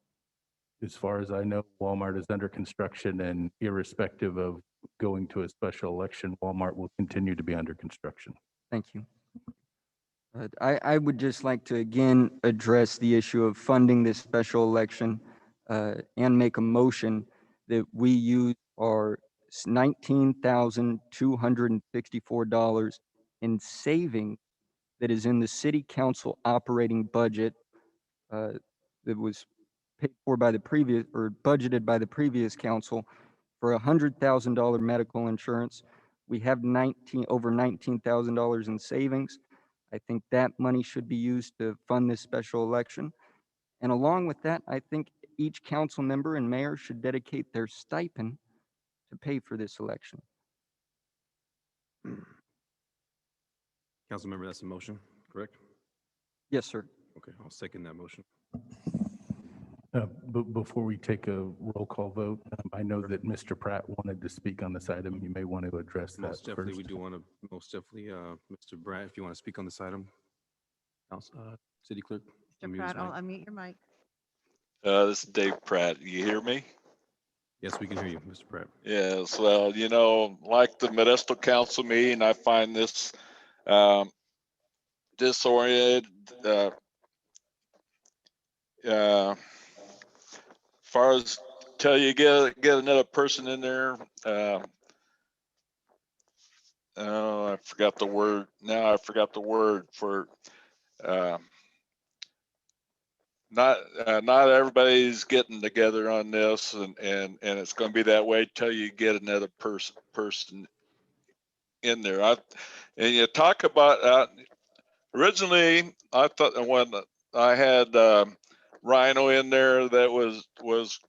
As far as I know, Walmart is under construction, and irrespective of going to a special election, Walmart will continue to be under construction. Thank you. I would just like to again address the issue of funding this special election and make a motion that we use our $19,264 in savings that is in the city council operating budget that was paid for by the previous, or budgeted by the previous council, for $100,000 medical insurance. We have over $19,000 in savings. I think that money should be used to fund this special election. And along with that, I think each council member and mayor should dedicate their stipend to pay for this election. Councilmember, that's a motion, correct? Yes, sir. Okay, I'll second that motion. Before we take a roll call vote, I know that Mr. Pratt wanted to speak on this item. You may want to address that Most definitely, first. we do want to, Mr. Brad, if you want to speak on this item. City Clerk. Mr. unmute his Pratt, I'll mic. unmute your mic. This is Dave Pratt. You hear me? Yes, we can hear you, Mr. Pratt. Yes, well, like the Modesto Council meeting, I find this disoriented. Far as till you get another person in there, oh, I forgot the word. Now I forgot the word for. Not everybody's getting together on this, and it's going to be that way till you get another person in there. And you talk about originally, I thought when I had Rhino in there that was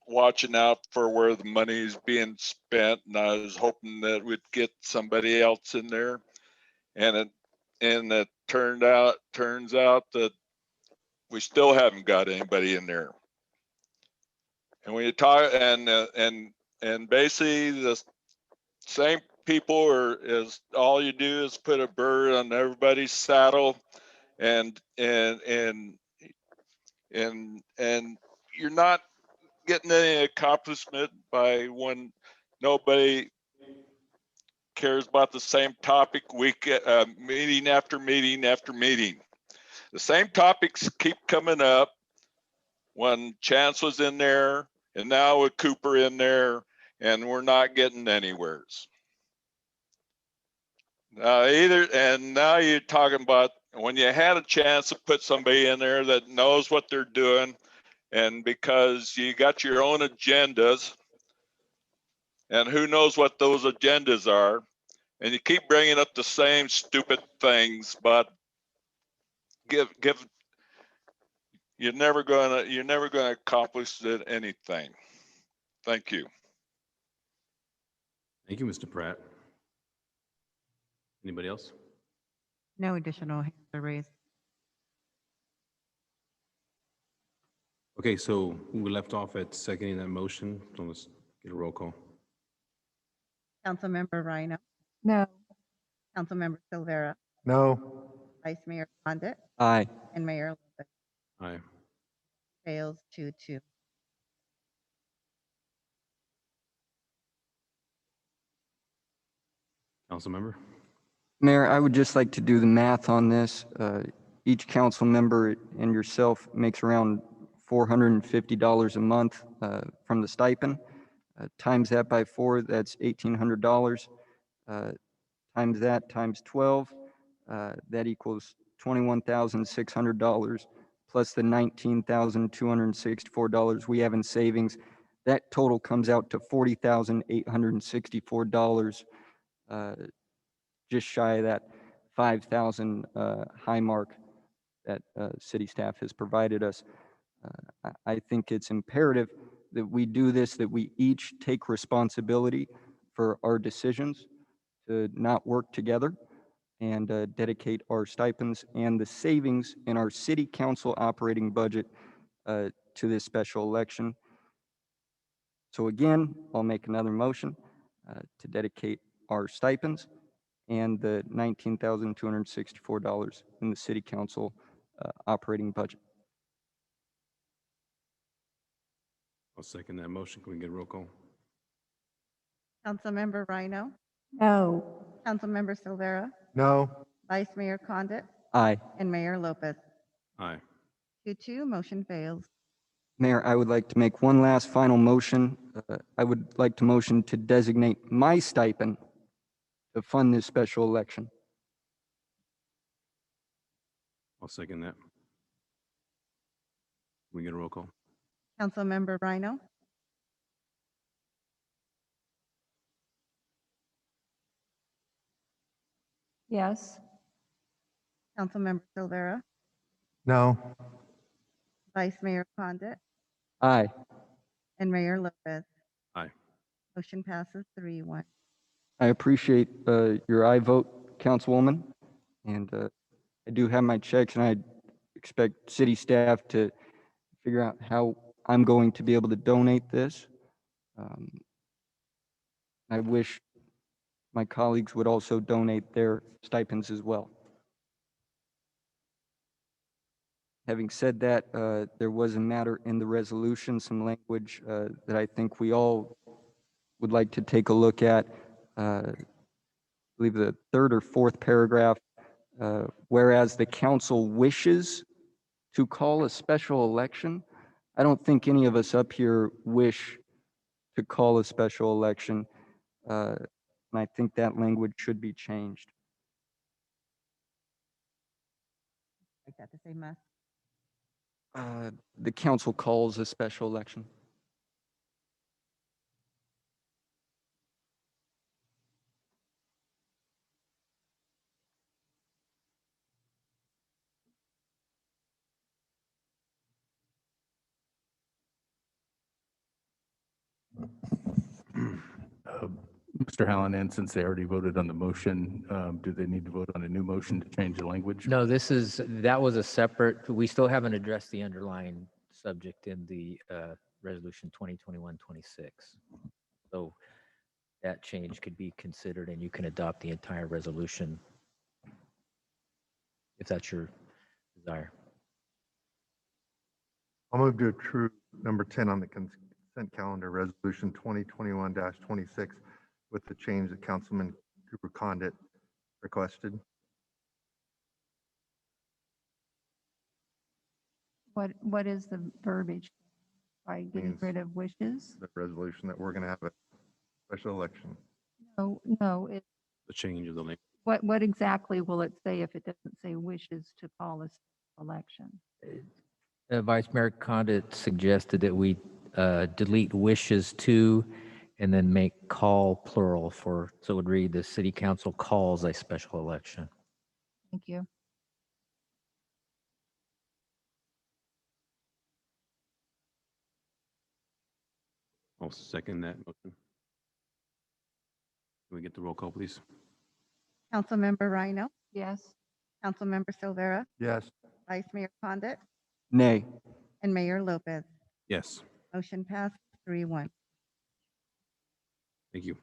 watching out for where the money's being spent, and I was hoping that we'd get somebody else in there, and it turns out that we still haven't got anybody in there. And when you talk and basically the same people is all you do is put a bird on everybody's saddle, and you're not getting any accomplishment by when nobody cares about the same topic meeting after meeting after meeting. The same topics keep coming up when Chance was in there, and now with Cooper in there, and we're not getting anywheres. Now you're talking about when you had a chance to put somebody in there that knows what they're doing, and because you got your own agendas, and who knows what those agendas are, and you keep bringing up the same stupid things, but you're never gonna accomplish anything. Thank you. Thank you, Mr. Pratt. Anybody else? No additional hands are raised. Okay, so we left off at seconding that motion. So let's get a roll call. Councilmember Rhino, No. Councilmember Silvera, No. Vice Mayor Condit, Aye. and Mayor Lopez. Aye. Fails 2-2. council member. Mayor, I would just like to do the math on this. Each council member and yourself makes around $450 a month from the stipend. Times that by 4, that's $1,800. Times that times 12, that equals $21,600 plus the $19,264 we have in savings. That total comes out to $40,864, just shy of that 5,000 high mark that city staff has provided us. I think it's imperative that we do this, that we each take responsibility for our decisions, to not work together and dedicate our stipends and the savings in our city council operating budget to this special election. So again, I'll make another motion to dedicate our stipends and the $19,264 in the city council operating budget. I'll second that motion. Can we get a roll call? Councilmember Rhino, No. Councilmember Silvera, No. Vice Mayor Condit, Aye. and Mayor Lopez. Aye. 2-2, motion fails. Mayor, I would like to make one last final motion. I would like to motion to designate my stipend to fund this special election. I'll second that. Can we get a roll call? Councilmember Rhino, Yes. Councilmember Silvera, No. Vice Mayor Condit, Aye. and Mayor Lopez. Aye. Motion passes 3-1. I appreciate your aye vote, Councilwoman, and I do have my checks, and I expect city staff to figure out how I'm going to be able to donate this. I wish my colleagues would also donate their stipends as well. Having said that, there was a matter in the resolution, some language that I think we all would like to take a look at. I believe the third or fourth paragraph, whereas the council wishes to call a special election. I don't think any of us up here wish to call a special election. And I think that language should be changed. Like that to say must. The council calls a special election. Mr. Hallinan, since they already voted on the motion, do they need to vote on a new motion to change the language? No, that was a separate, we still haven't addressed the underlying subject in the resolution 2021-26. So that change could be considered and you can adopt the entire resolution if that's your desire. I'll move to approve number 10 on the consent calendar, resolution 2021-26, with the change that Councilman Cooper Condit requested. What is the verbiage? By getting Means- rid of wishes? The resolution that we're going to have a special election. No, it, The change of the link. what exactly will it say if it doesn't say wishes to call a special election? Vice Mayor Condit suggested that we delete wishes to and then make call plural for, so it would read the city council calls a special election. Thank you. I'll second that motion. Can we get the roll call, please? Councilmember Rhino, Yes. Councilmember Silvera, Yes. Vice Mayor Condit, Nay. and Mayor Lopez. Yes. Motion passed 3-1. Thank you.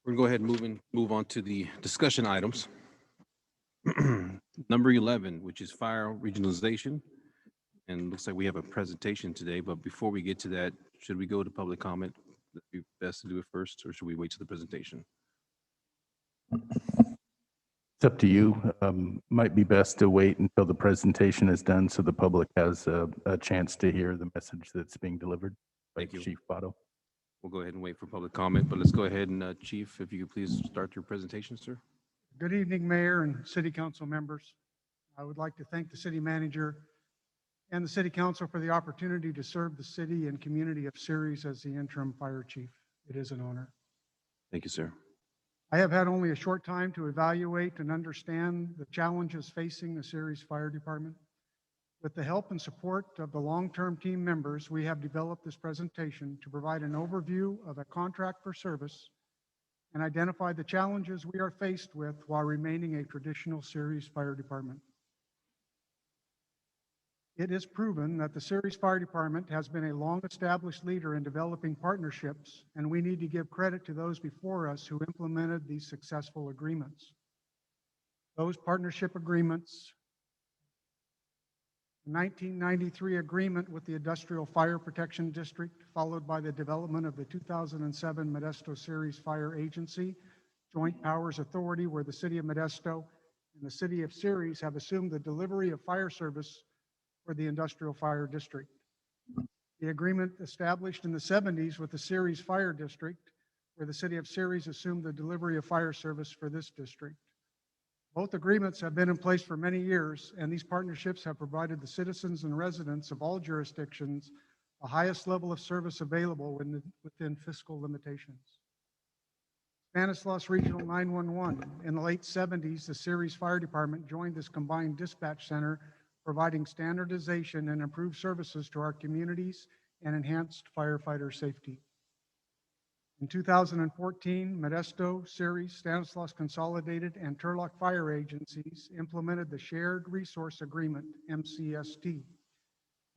We're gonna go ahead and move on to the discussion items. Number 11, which is fire regionalization. And looks like we have a presentation today, but before we get to that, should we go to public comment? Would it be best to do it first, or should we wait to the presentation? It's up to you. Might be best to wait until the presentation is done so the public has a chance to hear the message that's being delivered by Thank you. Chief Votto. We'll go ahead and wait for public comment, but let's go ahead and Chief, if you could please start your presentation, sir. Good evening, Mayor and City Council members. I would like to thank the City Manager and the City Council for the opportunity to serve the city and community of Ceres as the interim fire chief. It is an honor. Thank you, sir. I have had only a short time to evaluate and understand the challenges facing the Ceres Fire Department. With the help and support of the long-term team members, we have developed this presentation to provide an overview of a contract for service and identify the challenges we are faced with while remaining a traditional Ceres Fire Department. It is proven that the Ceres Fire Department has been a long-established leader in developing partnerships, and we need to give credit to those before us who implemented these successful agreements. Those partnership agreements, the 1993 agreement with the Industrial Fire Protection District, followed by the development of the 2007 Modesto Ceres Fire Agency Joint Powers Authority, where the City of Modesto and the City of Ceres have assumed the delivery of fire service for the Industrial Fire District. The agreement established in the 70s with the Ceres Fire District, where the City of Ceres assumed the delivery of fire service for this district. Both agreements have been in place for many years, and these partnerships have provided the citizens and residents of all jurisdictions the highest level of service available within fiscal limitations. Stanislaus Regional 911. In the late 70s, the Ceres Fire Department joined this combined dispatch center, providing standardization and improved services to our communities and enhanced firefighter safety. In 2014, Modesto, Ceres, Stanislaus Consolidated, and Turlock Fire Agencies implemented the Shared Resource Agreement, MCST,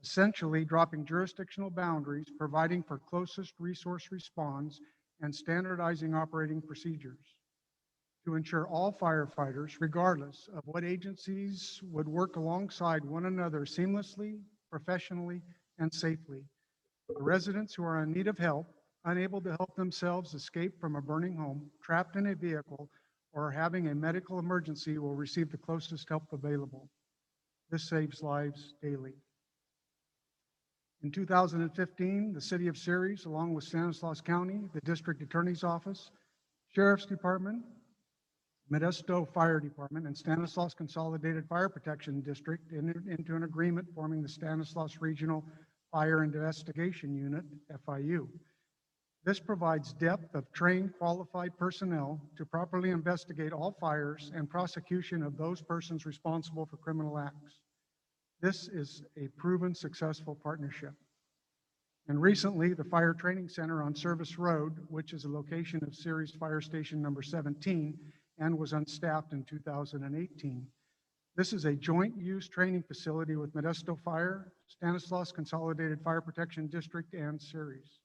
essentially dropping jurisdictional boundaries, providing for closest resource response, and standardizing operating procedures to ensure all firefighters, regardless of what agencies, would work alongside one another seamlessly, professionally, and safely. The residents who are in need of help, unable to help themselves escape from a burning home, trapped in a vehicle, or having a medical emergency will receive the closest help available. This saves lives daily. In 2015, the City of Ceres, along with Stanislaus County, the District Attorney's Office, Sheriff's Department, Modesto Fire Department, and Stanislaus Consolidated Fire Protection District entered into an agreement forming the Stanislaus Regional Fire Investigation Unit, FIU. This provides depth of trained, qualified personnel to properly investigate all fires and prosecution of those persons responsible for criminal acts. This is a proven successful partnership. And recently, the Fire Training Center on Service Road, which is a location of Ceres Fire Station number 17, and was unstaffed in 2018. This is a joint use training facility with Modesto Fire, Stanislaus Consolidated Fire Protection District, and Ceres.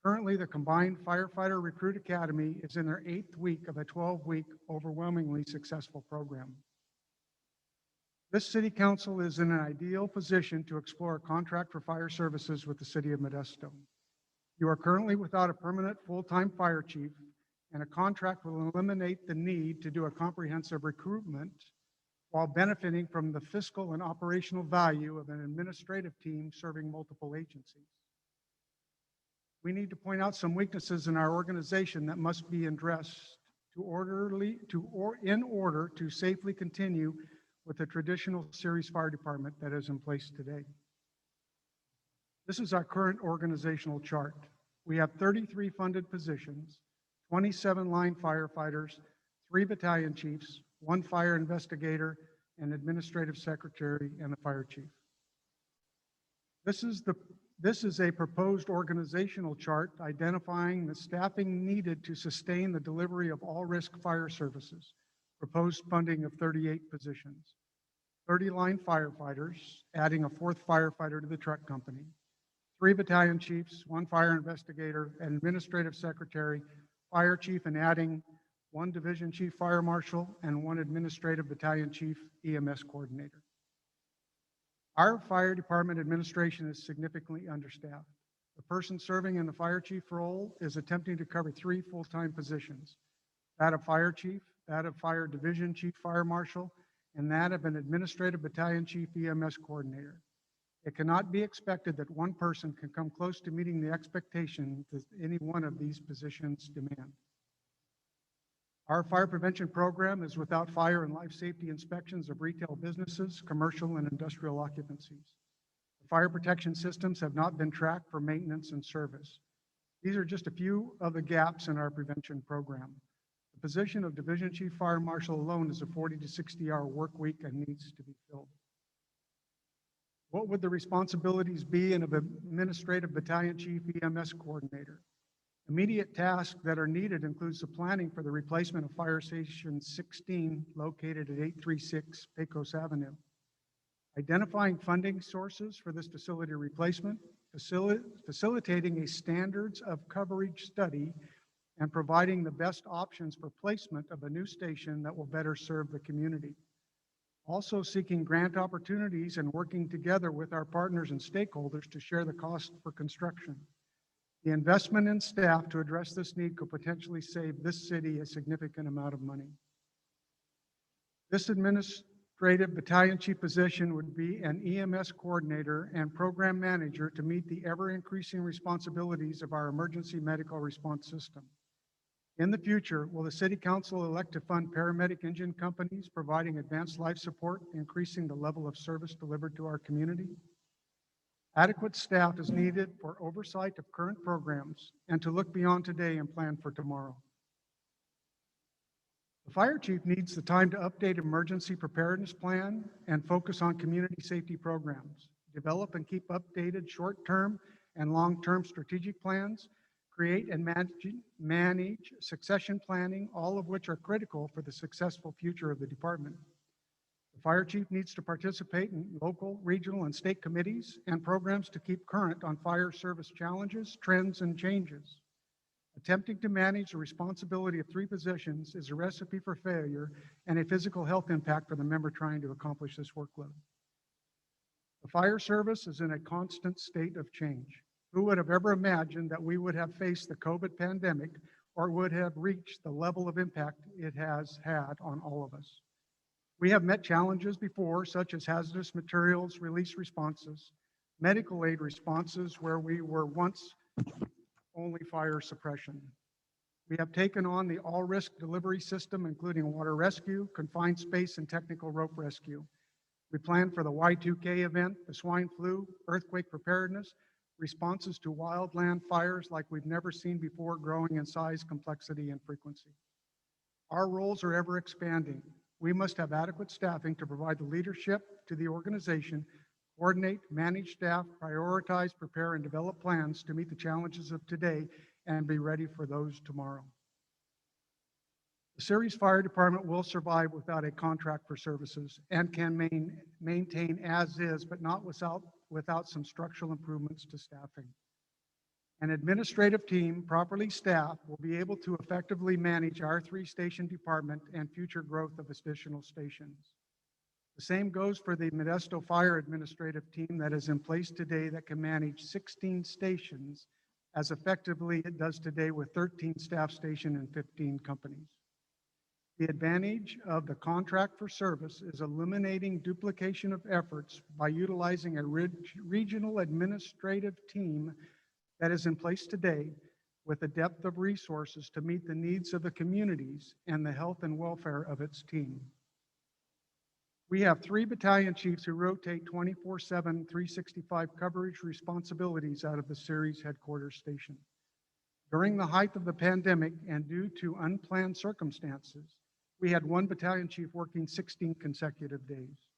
Currently, the combined Firefighter Recruit Academy is in their 8th week of a 12-week overwhelmingly successful program. This City Council is in an ideal position to explore a contract for fire services with the City of Modesto. You are currently without a permanent full-time fire chief, and a contract will eliminate the need to do a comprehensive recruitment while benefiting from the fiscal and operational value of an administrative team serving multiple agencies. We need to point out some weaknesses in our organization that must be addressed in order to safely continue with the traditional Ceres Fire Department that is in place today. This is our current organizational chart. We have 33 funded positions, 27 line firefighters, 3 battalion chiefs, 1 fire investigator, an administrative secretary, and a fire chief. This is a proposed organizational chart identifying the staffing needed to sustain the delivery of all risk fire services. Proposed funding of 38 positions, 30 line firefighters, adding a 4th firefighter to the truck company, 3 battalion chiefs, 1 fire investigator, an administrative secretary, fire chief, and adding 1 Division Chief Fire Marshal, and 1 Administrative Battalion Chief EMS Coordinator. Our fire department administration is significantly understaffed. The person serving in the fire chief role is attempting to cover 3 full-time positions, that of fire chief, that of fire division chief fire marshal, and that of an administrative battalion chief EMS coordinator. It cannot be expected that one person can come close to meeting the expectation that any one of these positions demand. Our fire prevention program is without fire and life safety inspections of retail businesses, commercial and industrial occupancies. The fire protection systems have not been tracked for maintenance and service. These are just a few of the gaps in our prevention program. The position of Division Chief Fire Marshal alone is a 40 to 60-hour work week and needs to be filled. What would the responsibilities be in an administrative battalion chief EMS coordinator? Immediate tasks that are needed includes the planning for the replacement of Fire Station 16 located at 836 Pecos Avenue, identifying funding sources for this facility replacement, facilitating a standards of coverage study, and providing the best options for placement of a new station that will better serve the community. Also seeking grant opportunities and working together with our partners and stakeholders to share the cost for construction. The investment in staff to address this need could potentially save this city a significant amount of money. This administrative battalion chief position would be an EMS coordinator and program manager to meet the ever-increasing responsibilities of our emergency medical response system. In the future, will the City Council elect to fund paramedic engine companies providing advanced life support, increasing the level of service delivered to our community? Adequate staff is needed for oversight of current programs and to look beyond today and plan for tomorrow. The fire chief needs the time to update emergency preparedness plan and focus on community safety programs, develop and keep updated short-term and long-term strategic plans, create and manage succession planning, all of which are critical for the successful future of the department. The fire chief needs to participate in local, regional, and state committees and programs to keep current on fire service challenges, trends, and changes. Attempting to manage the responsibility of 3 positions is a recipe for failure and a physical health impact for the member trying to accomplish this workload. The fire service is in a constant state of change. Who would have ever imagined that we would have faced the COVID pandemic or would have reached the level of impact it has had on all of us? We have met challenges before, such as hazardous materials release responses, medical aid responses where we were once only fire suppression. We have taken on the all-risk delivery system, including water rescue, confined space, and technical rope rescue. We planned for the Y2K event, the swine flu, earthquake preparedness, responses to wildland fires like we've never seen before, growing in size, complexity, and frequency. Our roles are ever expanding. We must have adequate staffing to provide the leadership to the organization, coordinate, manage staff, prioritize, prepare, and develop plans to meet the challenges of today and be ready for those tomorrow. The Ceres Fire Department will survive without a contract for services and can maintain as is, but not without some structural improvements to staffing. An administrative team, properly staffed, will be able to effectively manage our 3-station department and future growth of additional stations. The same goes for the Modesto Fire Administrative team that is in place today that can manage 16 stations as effectively it does today with 13 staff stations and 15 companies. The advantage of the contract for service is eliminating duplication of efforts by utilizing a regional administrative team that is in place today with a depth of resources to meet the needs of the communities and the health and welfare of its team. We have 3 battalion chiefs who rotate 24/7, 365 coverage responsibilities out of the Ceres headquarters station. During the height of the pandemic and due to unplanned circumstances, we had 1 battalion chief working 16 consecutive days.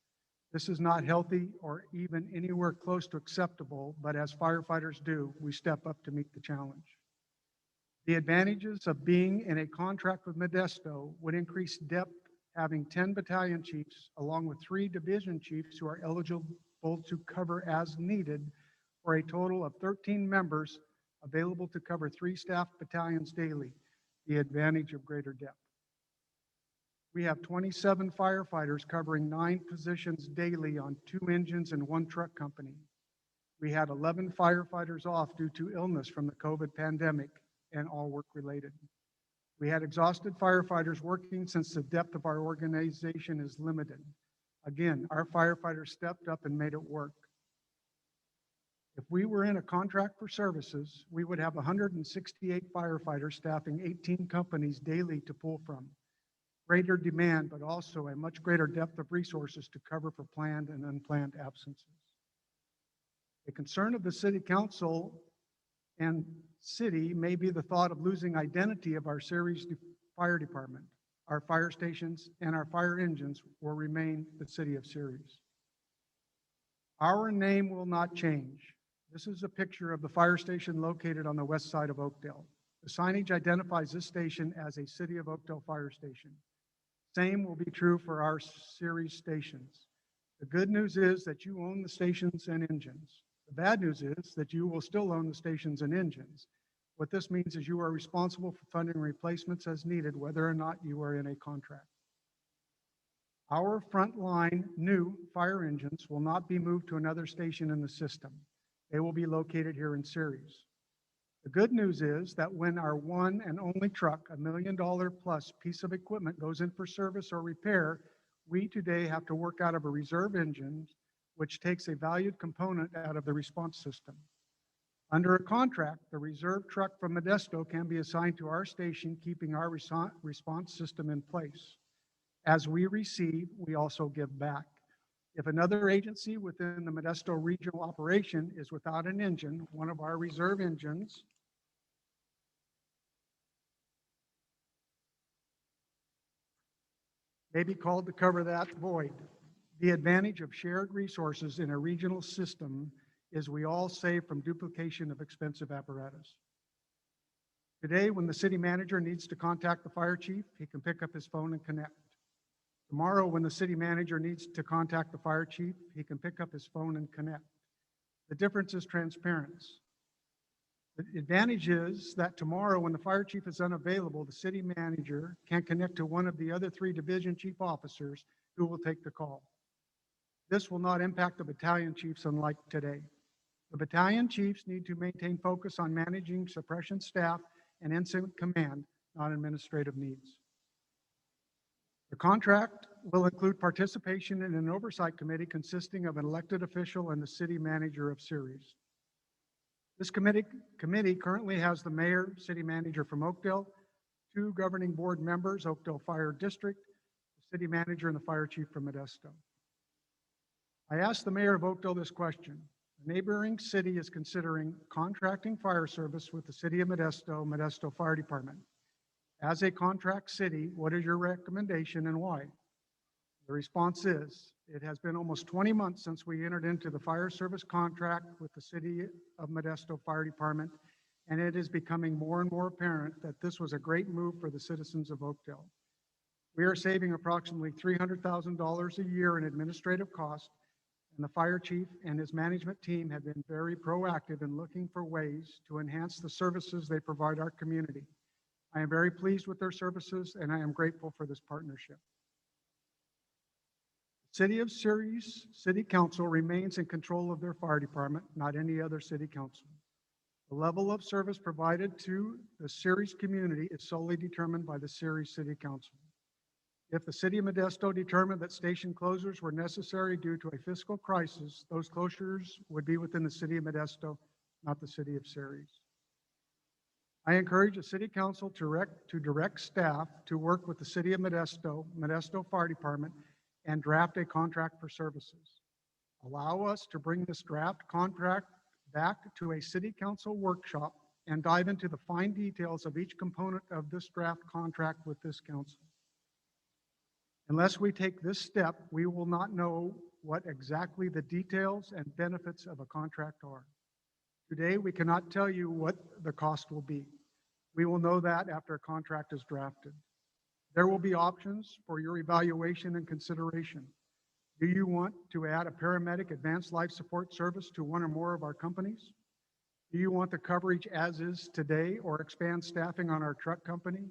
This is not healthy or even anywhere close to acceptable, but as firefighters do, we step up to meet the challenge. The advantages of being in a contract with Modesto would increase depth, having 10 battalion chiefs along with 3 division chiefs who are eligible to cover as needed for a total of 13 members available to cover 3 staff battalions daily, the advantage of greater depth. We have 27 firefighters covering 9 positions daily on 2 engines and 1 truck company. We had 11 firefighters off due to illness from the COVID pandemic and all work-related. We had exhausted firefighters working since the depth of our organization is limited. Again, our firefighters stepped up and made it work. If we were in a contract for services, we would have 168 firefighters staffing 18 companies daily to pull from. Greater demand, but also a much greater depth of resources to cover for planned and unplanned absences. A concern of the City Council and city may be the thought of losing identity of our Ceres Fire Department. Our fire stations and our fire engines will remain the City of Ceres. Our name will not change. This is a picture of the fire station located on the west side of Oakdale. The signage identifies this station as a City of Oakdale fire station. Same will be true for our Ceres stations. The good news is that you own the stations and engines. The bad news is that you will still own the stations and engines. What this means is you are responsible for funding replacements as needed, whether or not you are in a contract. Our frontline new fire engines will not be moved to another station in the system. They will be located here in Ceres. The good news is that when our one and only truck, $1 million plus piece of equipment, goes in for service or repair, we today have to work out of a reserve engine, which takes a valued component out of the response system. Under a contract, the reserve truck from Modesto can be assigned to our station, keeping our response system in place. As we receive, we also give back. If another agency within the Modesto regional operation is without an engine, one of our reserve engines may be called to cover that void. The advantage of shared resources in a regional system is we all save from duplication of expensive apparatus. Today, when the city manager needs to contact the fire chief, he can pick up his phone and connect. Tomorrow, when the city manager needs to contact the fire chief, he can pick up his phone and connect. The difference is transparency. The advantage is that tomorrow, when the fire chief is unavailable, the city manager can connect to one of the other 3 division chief officers who will take the call. This will not impact the battalion chiefs unlike today. The battalion chiefs need to maintain focus on managing suppression staff and incident command, not administrative needs. The contract will include participation in an oversight committee consisting of an elected official and the city manager of Ceres. This committee currently has the mayor, city manager from Oakdale, 2 governing board members, Oakdale Fire District, the city manager, and the fire chief from Modesto. I asked the mayor of Oakdale this question. A neighboring city is considering contracting fire service with the city of Modesto Fire Department. As a contract city, what is your recommendation and why? The response is, it has been almost 20 months since we entered into the fire service contract with the city of Modesto Fire Department, and it is becoming more and more apparent that this was a great move for the citizens of Oakdale. We are saving approximately $300,000 a year in administrative costs, and the fire chief and his management team have been very proactive in looking for ways to enhance the services they provide our community. I am very pleased with their services, and I am grateful for this partnership. City of Ceres City Council remains in control of their fire department, not any other city council. The level of service provided to the Ceres community is solely determined by the Ceres City Council. If the city of Modesto determined that station closures were necessary due to a fiscal crisis, those closures would be within the city of Modesto, not the city of Ceres. I encourage the city council to direct staff to work with the city of Modesto Fire Department, and draft a contract for services. Allow us to bring this draft contract back to a city council workshop and dive into the fine details of each component of this draft contract with this council. Unless we take this step, we will not know what exactly the details and benefits of a contract are. Today, we cannot tell you what the cost will be. We will know that after a contract is drafted. There will be options for your evaluation and consideration. Do you want to add a paramedic advanced life support service to one or more of our companies? Do you want the coverage as is today or expand staffing on our truck company?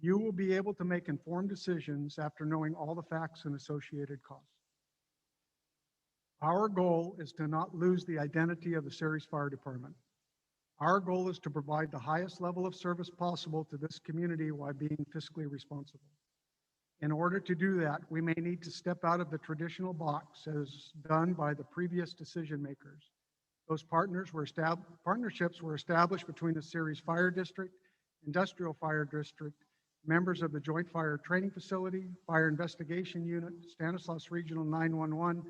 You will be able to make informed decisions after knowing all the facts and associated costs. Our goal is to not lose the identity of the Ceres Fire Department. Our goal is to provide the highest level of service possible to this community while being fiscally responsible. In order to do that, we may need to step out of the traditional box as done by the previous decision makers. Those partnerships were established between the Ceres Fire District, Industrial Fire District, members of the Joint Fire Training Facility, Fire Investigation Unit, Stanislaus Regional 911,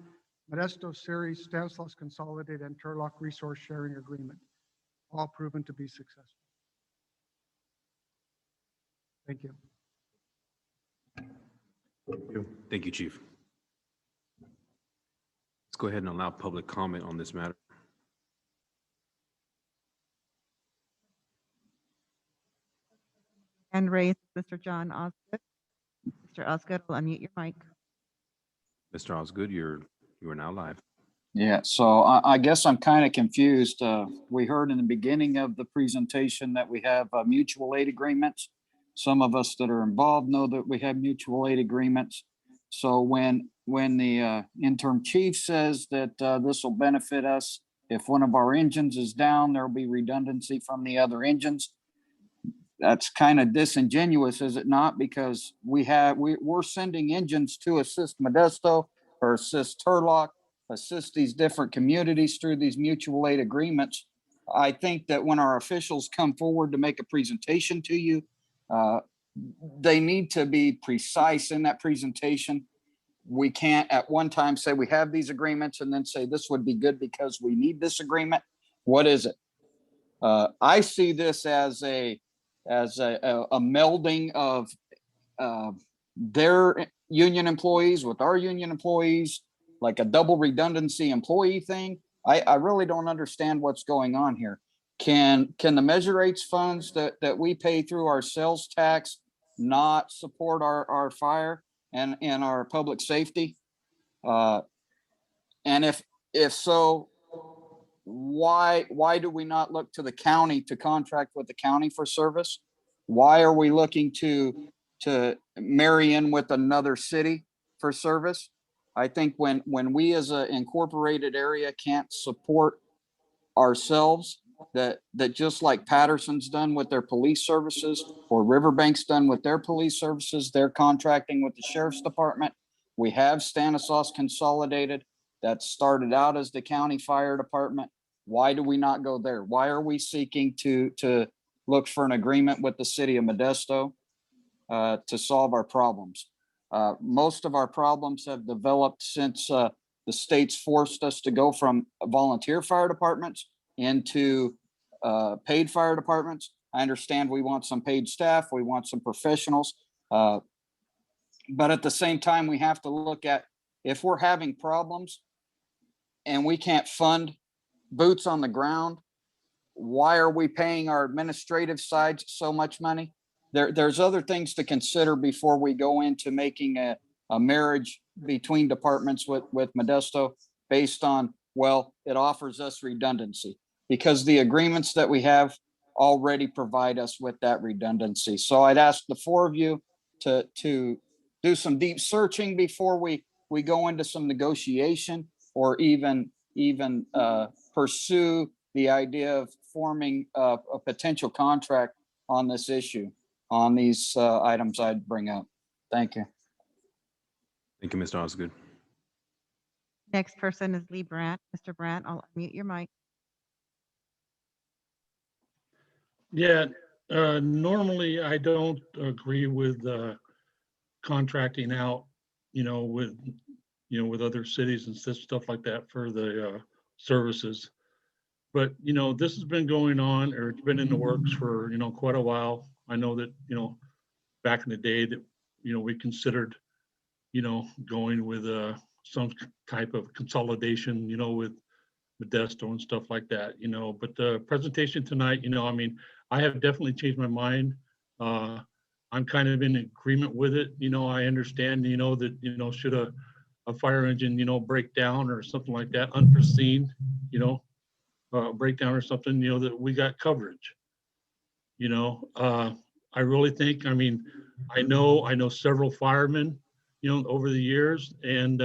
Modesto Ceres, Stanislaus Consolidated, and Turlock Resource Sharing Agreement, all proven to be successful. Thank you. Thank you, Chief. Let's go ahead and allow public comment on this matter. Hand raised, Mr. John Osgood. Mr. Osgood will unmute your mic. Mr. Osgood, you are now live. Yeah, so I guess I'm kind of confused. We heard in the beginning of the presentation that we have mutual aid agreements. Some of us that are involved know that we have mutual aid agreements. So when the interim chief says that this will benefit us, if one of our engines is down, there'll be redundancy from the other engines. That's kind of disingenuous, is it not? Because we're sending engines to assist Modesto or assist Turlock, assist these different communities through these mutual aid agreements. I think that when our officials come forward to make a presentation to you, they need to be precise in that presentation. We can't at one time say we have these agreements and then say this would be good because we need this agreement. What is it? I see this as a melding of their union employees with our union employees, like a double redundancy employee thing. I really don't understand what's going on here. Can the measure rates funds that we pay through our sales tax not support our fire and our public safety? And if so, why do we not look to the county to contract with the county for service? Why are we looking to marry in with another city for service? I think when we as an incorporated area can't support ourselves, that just like Patterson's done with their police services or Riverbank's done with their police services, they're contracting with the sheriff's department. We have Stanislaus Consolidated that started out as the county fire department. Why do we not go there? Why are we seeking to look for an agreement with the city of Modesto to solve our problems? Most of our problems have developed since the state's forced us to go from volunteer fire departments into paid fire departments. I understand we want some paid staff, we want some professionals, but at the same time, we have to look at if we're having problems and we can't fund boots on the ground, why are we paying our administrative sides so much money? There's other things to consider before we go into making a marriage between departments with Modesto based on, well, it offers us redundancy because the agreements that we have already provide us with that redundancy. So I'd ask the four of you to do some deep searching before we go into some negotiation or even pursue the idea of forming a potential contract on this issue, on these items I'd bring up. Thank you. Thank you, Mr. Osgood. Next person is Lee Brandt. Mr. Brandt, I'll unmute your mic. Yeah, normally I don't agree with contracting out, with other cities and stuff like that for the services. But, this has been going on, or it's been in the works for, quite a while. I know that, back in the day that, we considered, going with some type of consolidation, with Modesto and stuff like that, but the presentation tonight, I have definitely changed my mind. I'm kind of in agreement with it. I understand, that, should a fire engine, break down or something like that, unforeseen, breakdown or something, that we got coverage, I really think, I mean, I know several firemen, over the years, and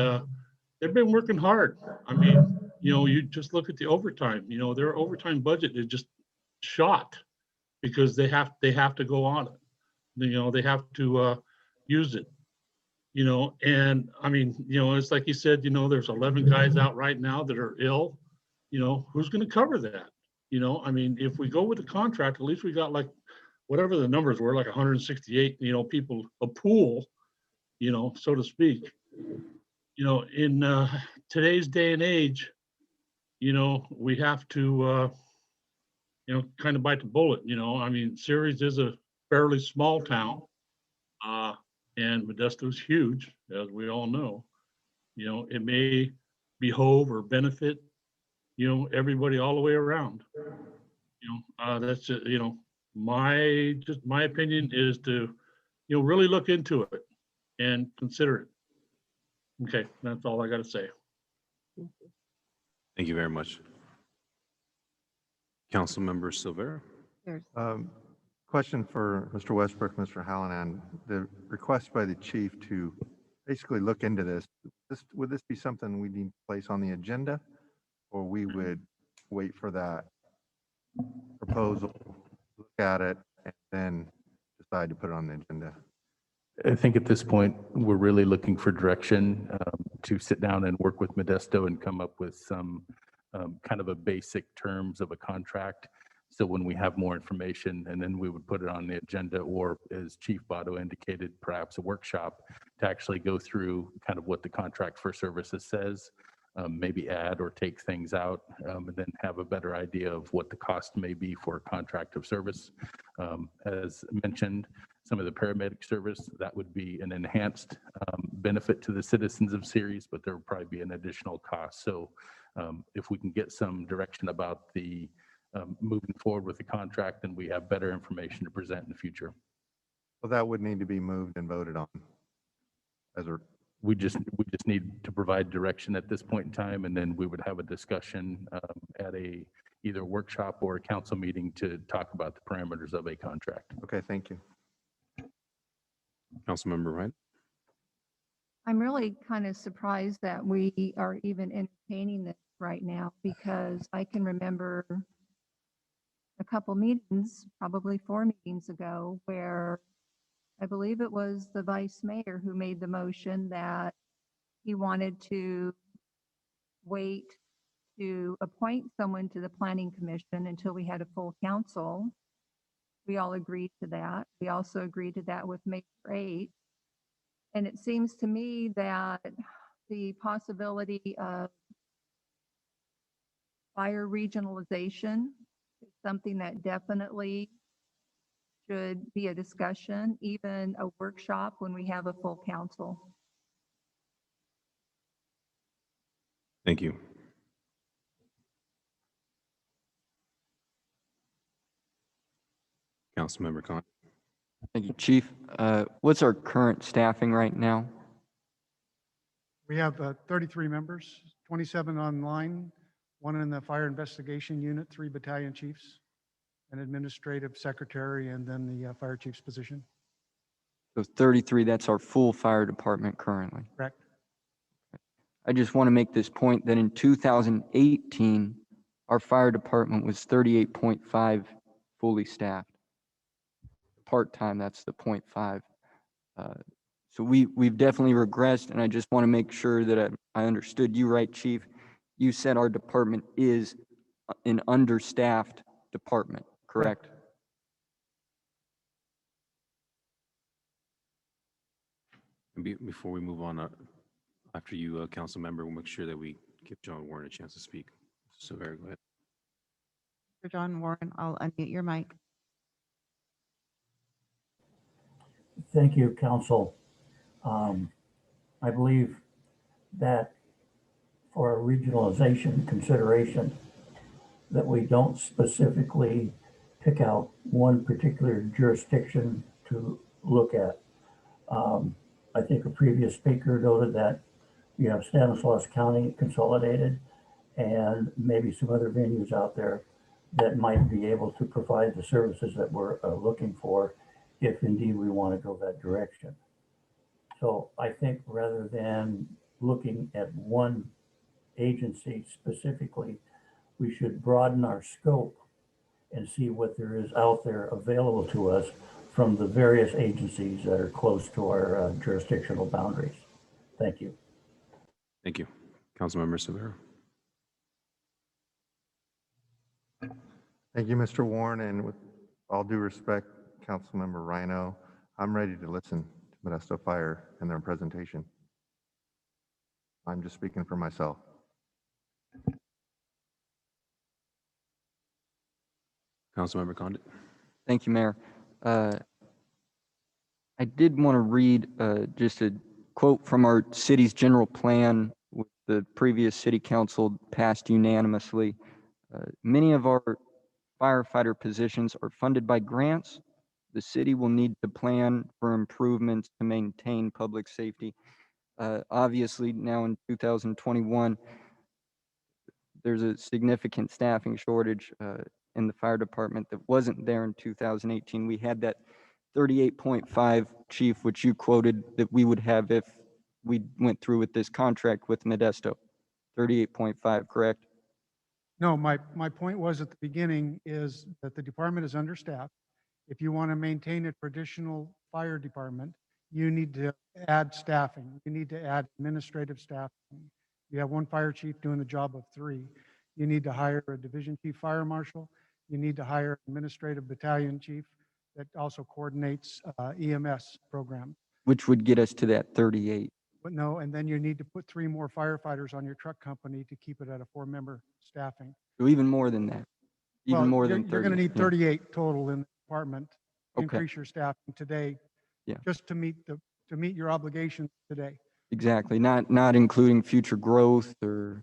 they've been working hard. I mean, you just look at the overtime, their overtime budget is just shot because they have to go on it. They have to use it. And I mean, it's like you said, there's 11 guys out right now that are ill. Who's going to cover that? I mean, if we go with the contract, at least we got like whatever the numbers were, like 168, people, a pool, so to speak. In today's day and age, we have to, kind of bite the bullet. I mean, Ceres is a fairly small town, and Modesto's huge, as we all know. It may behove or benefit, everybody all the way around. That's just, my opinion is to, really look into it and consider it. Okay, that's all I got to say. Thank you very much. Councilmember Silvera. Question for Mr. Westbrook, Mr. Hallinan. The request by the chief to basically look into this, would this be something we need to place on the agenda, or we would wait for that proposal, look at it, and then decide to put it on the agenda? I think at this point, we're really looking for direction to sit down and work with Modesto and come up with some kind of a basic terms of a contract. So when we have more information, and then we would put it on the agenda, or as Chief Botto indicated, perhaps a workshop to actually go through kind of what the contract for services says, maybe add or take things out, and then have a better idea of what the cost may be for a contract of service. As mentioned, some of the paramedic service, that would be an enhanced benefit to the citizens of Ceres, but there would probably be an additional cost. So if we can get some direction about the moving forward with the contract, then we have better information to present in the future. Well, that would need to be moved and voted on as a. We just need to provide direction at this point in time, and then we would have a discussion at either a workshop or a council meeting to talk about the parameters of a contract. Okay, thank you. Councilmember Wright. I'm really kind of surprised that we are even entertaining this right now, because I can remember a couple meetings, probably 4 meetings ago, where I believe it was the vice mayor who made the motion that he wanted to wait to appoint someone to the planning commission until we had a full council. We all agreed to that. We also agreed to that with May 8th. And it seems to me that the possibility of fire regionalization is something that definitely should be a discussion, even a workshop when we have a full council. Thank you. Councilmember Khan. Thank you, Chief. What's our current staffing right now? We have 33 members, 27 online, 1 in the fire investigation unit, 3 battalion chiefs, an administrative secretary, and then the fire chief's position. So 33, that's our full fire department currently. Correct. I just want to make this point that in 2018, our fire department was 38.5 fully staffed. Part-time, that's the 0.5. So we've definitely regressed, and I just want to make sure that I understood you right, Chief. You said our department is an understaffed department, correct? Before we move on, after you, council member, we'll make sure that we give John Warren a chance to speak. So very go ahead. For John Warren, I'll unmute your mic. Thank you, council. I believe that for a regionalization consideration, that we don't specifically pick out one particular jurisdiction to look at. I think a previous speaker noted that you have Stanislaus County consolidated and maybe some other venues out there that might be able to provide the services that we're looking for if indeed we want to go that direction. So I think rather than looking at one agency specifically, we should broaden our scope and see what there is out there available to us from the various agencies that are close to our jurisdictional boundaries. Thank you. Thank you. Councilmember Severo. Thank you, Mr. Warren, and with all due respect, Councilmember Rhino, I'm ready to listen to Modesto Fire and their presentation. I'm just speaking for myself. Councilmember Condit. Thank you, Mayor. I did want to read just a quote from our city's general plan, which the previous city council passed unanimously. Many of our firefighter positions are funded by grants. The city will need to plan for improvements to maintain public safety. Obviously, now in 2021, there's a significant staffing shortage in the fire department that wasn't there in 2018. We had that 38.5, Chief, which you quoted that we would have if we went through with this contract with Modesto. 38.5, correct? No, my point was at the beginning is that the department is understaffed. If you want to maintain a traditional fire department, you need to add staffing. You need to add administrative staffing. You have one fire chief doing the job of 3. You need to hire a division chief fire marshal. You need to hire administrative battalion chief that also coordinates EMS program. Which would get us to that 38. But no, and then you need to put 3 more firefighters on your truck company to keep it at a 4-member staffing. So even more than that. Even Well, more you're- than 30. You're going to need yeah. 38 total in the department. Okay. Increase your staffing today. Yeah. Just to meet your obligations today. Exactly, not including future growth or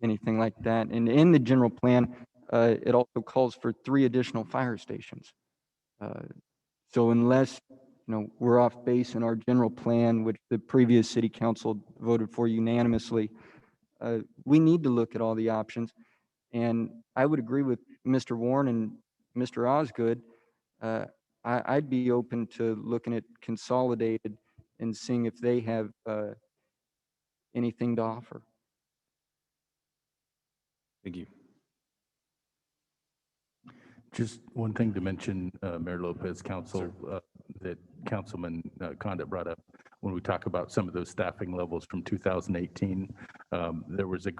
anything like that. And in the general plan, it also calls for 3 additional fire stations. So unless, we're off base in our general plan, which the previous city council voted for unanimously, we need to look at all the options. And I would agree with Mr. Warren and Mr. Osgood. I'd be open to looking at Consolidated and seeing if they have anything to offer. Thank you. Just one thing to mention, Mayor Lopez, Council, that Councilman Condit brought up. When we talk about some of those staffing levels from 2018, there was a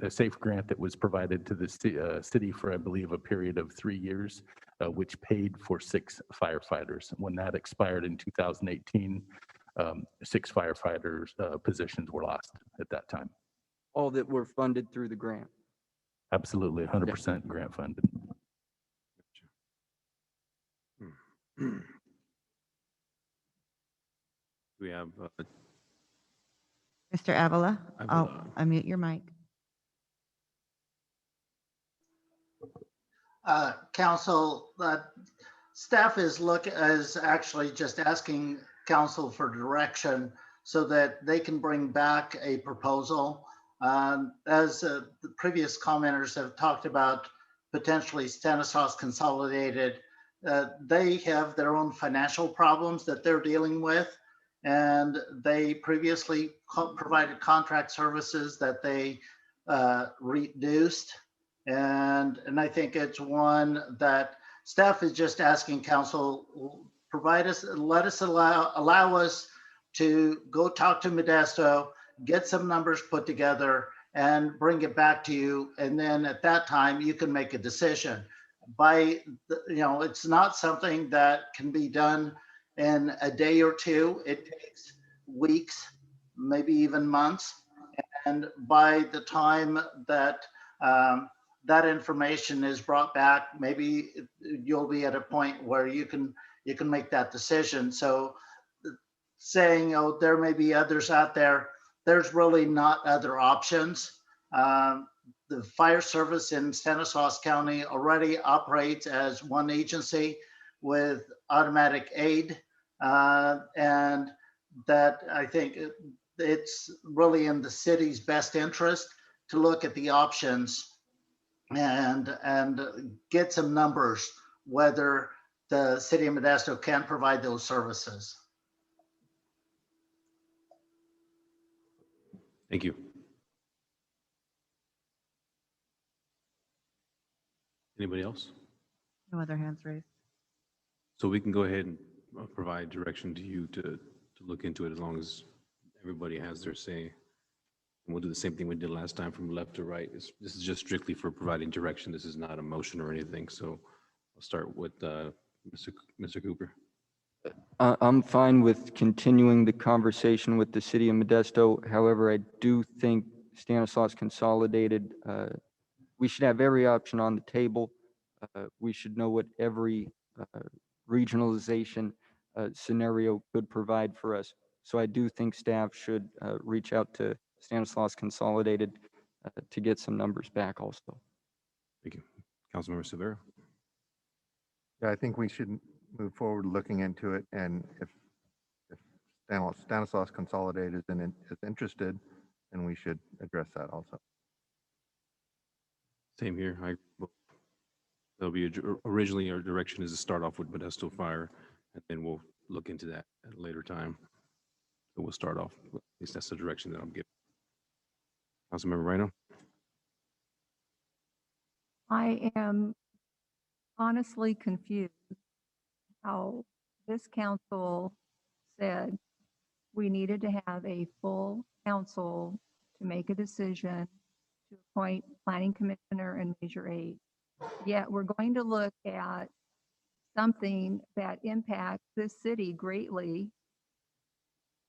SAFE grant that was provided to the city for, I believe, a period of 3 years, which paid for 6 firefighters. When that expired in 2018, 6 firefighters positions were lost at that time. All that were funded through the grant. Absolutely, 100% grant funded. We have Mr. Avila, I'll Avila. unmute your mic. Council, staff is actually just asking council for direction so that they can bring back a proposal. As the previous commenters have talked about, potentially Stanislaus Consolidated, they have their own financial problems that they're dealing with. And they previously provided contract services that they reduced. And I think it's one that staff is just asking council, allow us to go talk to Modesto, get some numbers put together and bring it back to you. And then at that time, you can make a decision. It's not something that can be done in a day or 2. It takes weeks, maybe even months. And by the time that that information is brought back, maybe you'll be at a point where you can make that decision. So saying, oh, there may be others out there, there's really not other options. The fire service in Stanislaus County already operates as one agency with automatic aid. And that I think it's really in the city's best interest to look at the options and get some numbers, whether the city of Modesto can provide those services. Thank you. Anybody else? No other hands raised. So we can go ahead and provide direction to you to look into it as long as everybody has their say. And we'll do the same thing we did last time from left to right. This is just strictly for providing direction. This is not a motion or anything. So I'll start with Mr. Cooper. I'm fine with continuing the conversation with the city of Modesto. However, I do think Stanislaus Consolidated, we should have every option on the table. We should know what every regionalization scenario could provide for us. So I do think staff should reach out to Stanislaus Consolidated to get some numbers back also. Thank you. Councilmember Severo. Yeah, I think we should move forward looking into it, and if Stanislaus Consolidated is interested, then we should address that also. Same here. There'll be originally our direction is to start off with Modesto Fire, and then we'll look into that at a later time. So we'll start off, at least that's the direction that I'm giving. Councilmember Rhino. I am honestly confused how this council said we needed to have a full council to make a decision to appoint planning commissioner and measure 8. Yet we're going to look at something that impacts this city greatly.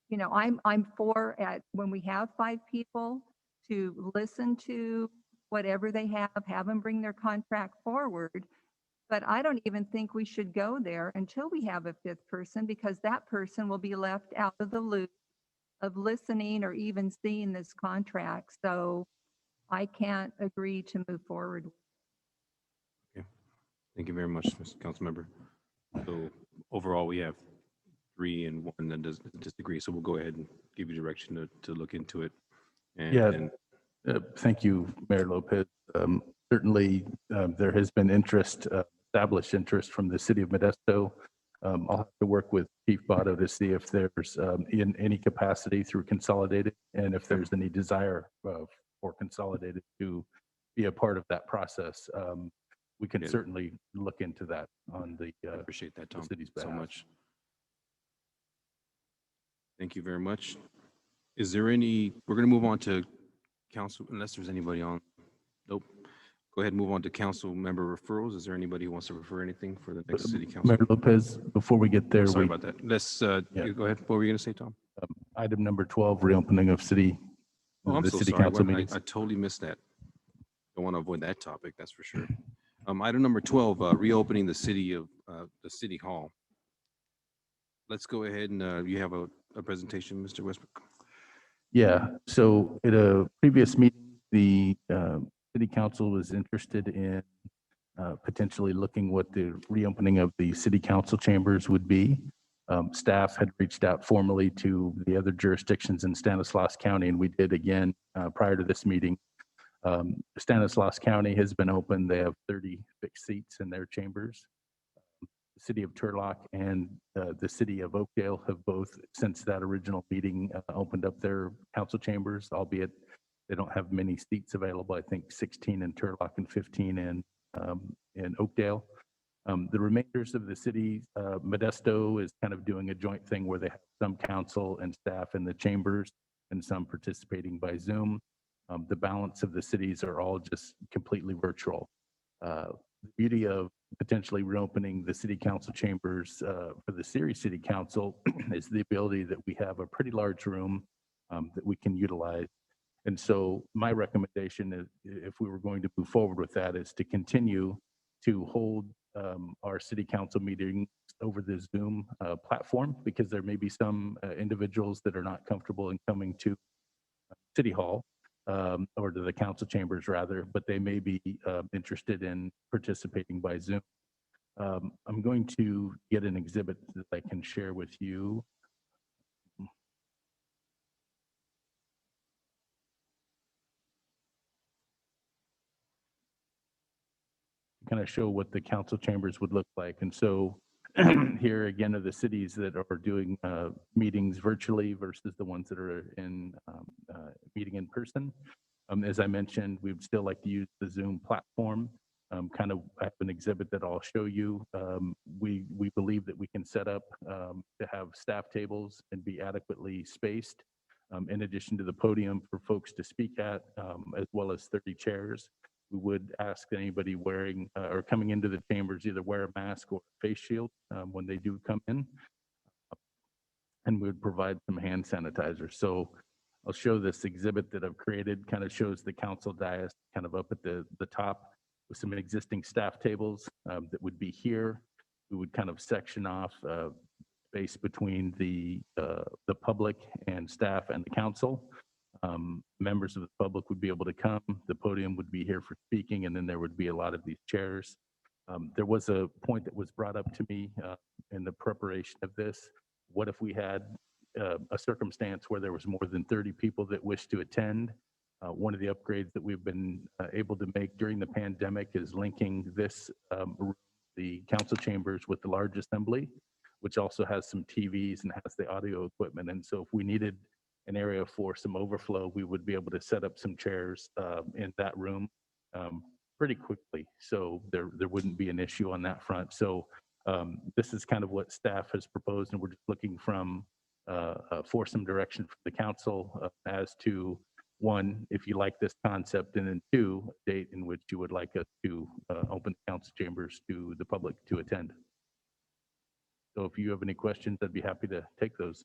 You know, I'm for when we have 5 people to listen to whatever they have them bring their contract forward. But I don't even think we should go there until we have a 5th person, because that person will be left out of the loop of listening or even seeing this contract. So I can't agree to move forward. Okay. Thank you very much, Mr. Councilmember. So overall, we have 3 and 1 that doesn't disagree. So we'll go ahead and give you direction to look into it. And, Thank you, Mayor Lopez. Certainly, there has been established interest from the city of Modesto. I'll have to work with Chief Botto to see if there's in any capacity through Consolidated, and if there's any desire for Consolidated to be a part of that process. We can certainly look into that on the appreciate that, Tom, city's behalf. so much. Thank you very much. Is there any, we're going to move on to council, unless there's anybody on. Nope. Go ahead and move on to council member referrals. Is there anybody who wants to refer anything for the next city council? Mayor Lopez, before we get there. Sorry about that. Let's, go ahead. What were you going to say, Tom? Item number 12, reopening of Oh, I'm the so city sorry. council I meetings. totally missed that. Don't want to avoid that topic, that's for sure. Item number 12, reopening the city hall. Let's go ahead and you have a presentation, Mr. Westbrook. Yeah, so at a previous meeting, the city council was interested in potentially looking what the reopening of the city council chambers would be. Staff had reached out formally to the other jurisdictions in Stanislaus County, and we did again prior to this meeting. Stanislaus County has been open. They have 30 fixed seats in their chambers. The city of Turlock and the city of Oakdale have both, since that original meeting, opened up their council chambers, albeit they don't have many seats available. I think 16 in Turlock and 15 in Oakdale. The remainders of the city, Modesto is kind of doing a joint thing where they have some council and staff in the chambers and some participating by Zoom. The balance of the cities are all just completely virtual. The beauty of potentially reopening the city council chambers for the Ceres City Council is the ability that we have a pretty large room that we can utilize. And so my recommendation is, if we were going to move forward with that, is to continue to hold our city council meetings over the Zoom platform, because there may be some individuals that are not comfortable in coming to City Hall. Or to the council chambers rather, but they may be interested in participating by Zoom. I'm going to get an exhibit that I can share with you. Kind of show what the council chambers would look like. And so here again are the cities that are doing meetings virtually versus the ones that are in meeting in person. As I mentioned, we would still like to use the Zoom platform. Kind of have an exhibit that I'll show you. We believe that we can set up to have staff tables and be adequately spaced, in addition to the podium for folks to speak at, as well as 30 chairs. We would ask anybody wearing or coming into the chambers either wear a mask or a face shield when they do come in. And we would provide some hand sanitizer. So I'll show this exhibit that I've created, kind of shows the council dais kind of up at the top with some existing staff tables that would be here. We would kind of section off space between the public and staff and the council. Members of the public would be able to come. The podium would be here for speaking, and then there would be a lot of these chairs. There was a point that was brought up to me in the preparation of this. What if we had a circumstance where there was more than 30 people that wish to attend? One of the upgrades that we've been able to make during the pandemic is linking this, the council chambers with the large assembly, which also has some TVs and has the audio equipment. And so if we needed an area for some overflow, we would be able to set up some chairs in that room pretty quickly. So there wouldn't be an issue on that front. So this is kind of what staff has proposed, and we're just looking for some direction from the council as to, one, if you like this concept, and then two, a date in which you would like us to open the council chambers to the public to attend. So if you have any questions, I'd be happy to take those.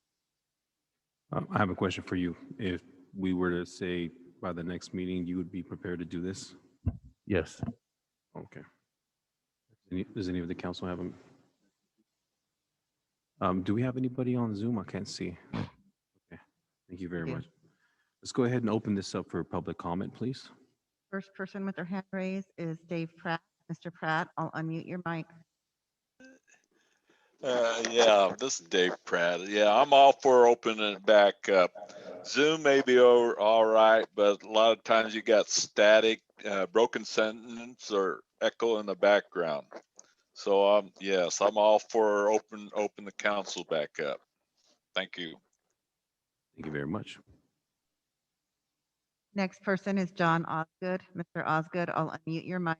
I have a question for you. If we were to say by the next meeting, you would be prepared to do this? Yes. Okay. Does any of the council have them? Do we have anybody on Zoom? I can't see. Okay. Thank you very much. Let's go ahead and open this up for public comment, please. First person with their hand raised is Dave Pratt. Mr. Pratt, I'll unmute your mic. Yeah, this is Dave Pratt. Yeah, I'm all for opening it back up. Zoom may be all right, but a lot of times you got static, broken sentence or echo in the background. So yes, I'm all for open the council back up. Thank you. Thank you very much. Next person is John Osgood. Mr. Osgood, I'll unmute your mic.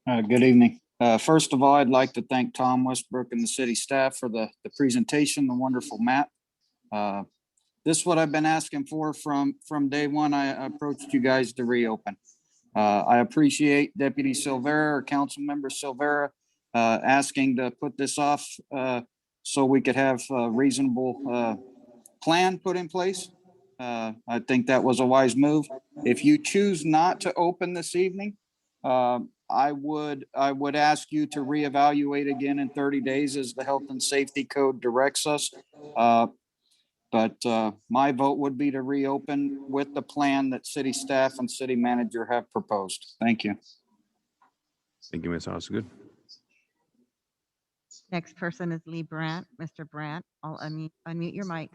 Good evening. First of all, I'd like to thank Tom Westbrook and the city staff for the presentation, the wonderful map. This is what I've been asking for from day one I approached you guys to reopen. I appreciate Deputy Silvera or Council Member Silvera asking to put this off so we could have a reasonable plan put in place. I think that was a wise move. If you choose not to open this evening, I would ask you to reevaluate again in 30 days as the health and safety code directs us. But my vote would be to reopen with the plan that city staff and city manager have proposed. Thank you. Thank you, Ms. Osgood. Next person is Lee Brandt. Mr. Brandt, I'll unmute your mic.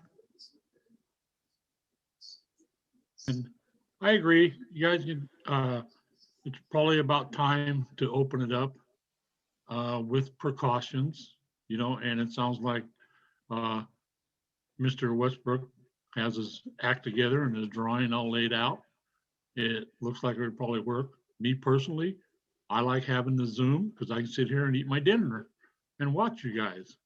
And I agree. You guys can, it's probably about time to open it up with precautions, you know, and it sounds like Mr. Westbrook has his act together and his drawing all laid out. It looks like it would probably work. Me personally, I like having the Zoom because I can sit here and eat my dinner and watch you guys.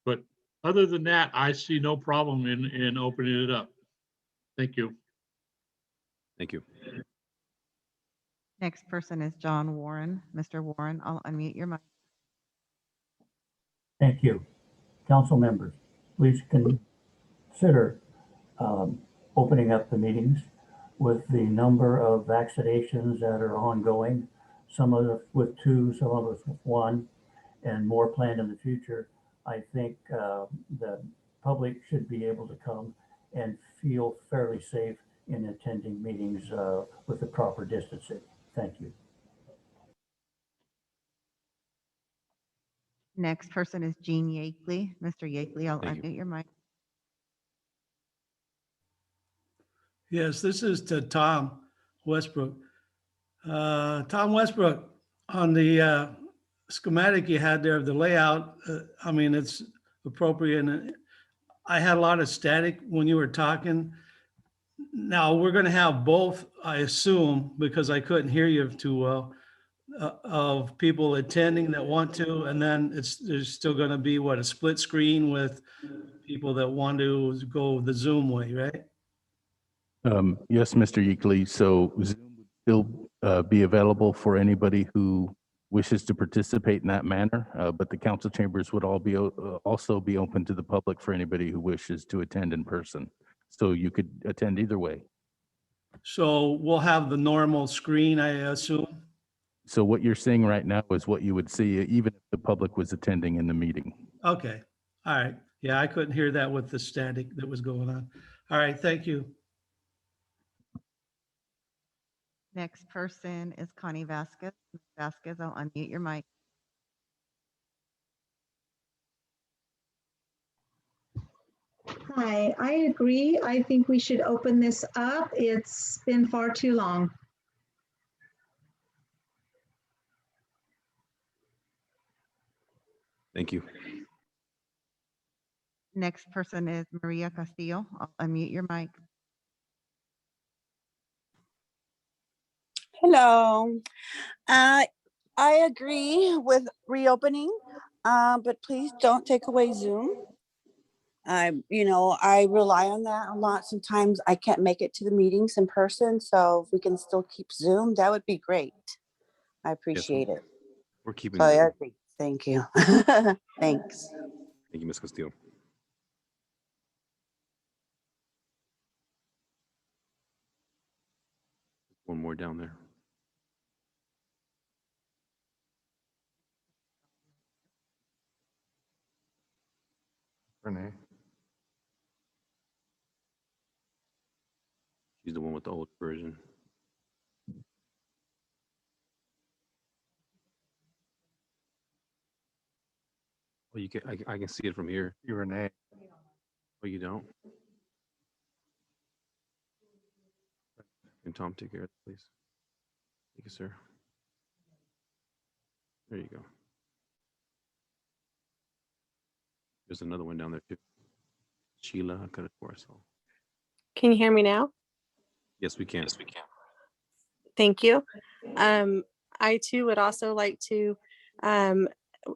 But other than that, I see no problem in opening it up. Thank you. Thank you. Next person is John Warren. Mr. Warren, I'll unmute your mic. Thank you. Council members, please consider opening up the meetings with the number of vaccinations that are ongoing, some of us with 2, some of us with 1, and more planned in the future. I think the public should be able to come and feel fairly safe in attending meetings with the proper distancing. Thank you. Next person is Gene Yakely. Mr. Yakely, I'll unmute your mic. Yes, this is to Tom Westbrook. Tom Westbrook, on the schematic you had there, the layout, I mean, it's appropriate. And I had a lot of static when you were talking. Now, we're going to have both, I assume, because I couldn't hear you too well, of people attending that want to, and then there's still going to be, what, a split screen with people that want to go the Zoom way, right? Yes, Mr. Yeakley. So Zoom would still be available for anybody who wishes to participate in that manner, but the council chambers would all be also be open to the public for anybody who wishes to attend in person. So you could attend either way. So we'll have the normal screen, I assume? So what you're seeing right now is what you would see even if the public was attending in the meeting. Okay, all right. Yeah, I couldn't hear that with the static that was going on. All right, thank you. Next person is Connie Vasquez. Ms. Vasquez, I'll unmute your mic. Hi, I agree. I think we should open this up. It's been far too long. Thank you. Next person is Maria Castillo. I'll unmute your mic. Hello. I agree with reopening, but please don't take away Zoom. I rely on that a lot. Sometimes I can't make it to the meetings in person, so if we can still keep Zoom, that would be great. I appreciate it. We're keeping. So I agree. Thank you. Thanks. Thank you, Ms. Castillo. One more down there. Renee. She's the one with the old version. Oh, you can. I can see it from here. You, Renee. Oh, you don't? Can Tom take care of it, please? Thank you, sir. There you go. There's another one down there too. Sheila, I cut it for us all. Can you hear me now? Yes, we can. Yes, we can. Thank you. I too would also like to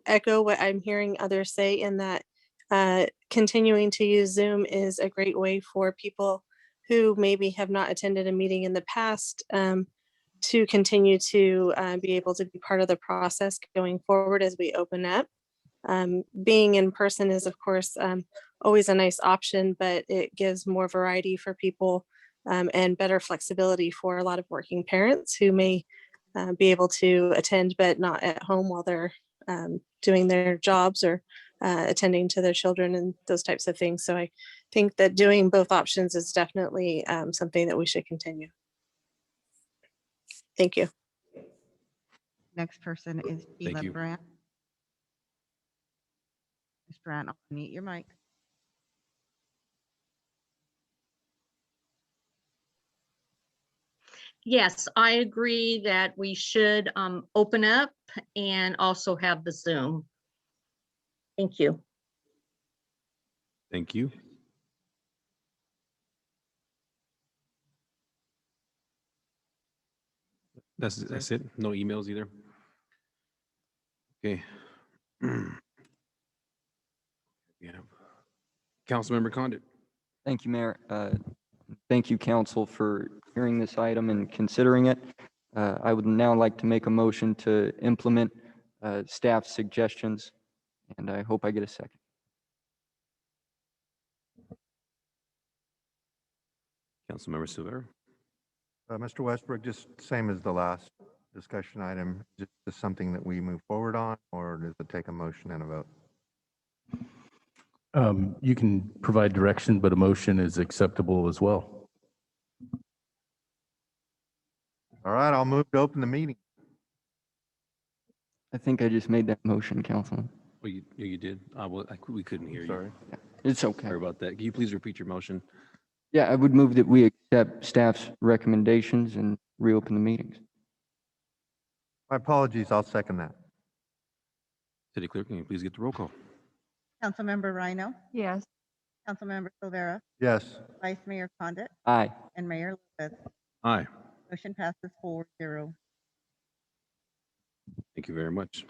echo what I'm hearing others say in that continuing to use Zoom is a great way for people who maybe have not attended a meeting in the past to continue to be able to be part of the process going forward as we open up. Being in person is, of course, always a nice option, but it gives more variety for people and better flexibility for a lot of working parents who may be able to attend but not at home while they're doing their jobs or attending to their children and those types of things. So I think that doing both options is definitely something that we should continue. Thank you. Next person is Sheila Brandt. Ms. Brandt, I'll unmute your mic. Yes, I agree that we should open up and also have the Zoom. Thank you. Thank you. That's it. No emails either. Okay. Yeah. Councilmember Condit. Thank you, Mayor. Thank you, council, for hearing this item and considering it. I would now like to make a motion to implement staff's suggestions, and I hope I get a second. Councilmember Silvera. Mr. Westbrook, just same as the last discussion item, just something that we move forward on, or does it take a motion and a vote? You can provide direction, but a motion is acceptable as well. All right, I'll move to open the meeting. I think I just made that motion, Councilman. Oh, you did? We couldn't hear you. Sorry. It's okay. Sorry about that. Can you please repeat your motion? Yeah, I would move that we accept staff's recommendations and reopen the meetings. My apologies, I'll second that. City Clerk, can you please get the roll call? Councilmember Rhino, Yes. Councilmember Silvera, Yes. Vice Mayor Condit, Aye. and Mayor Lopez. Aye. Motion passes 4-0. Thank you very much.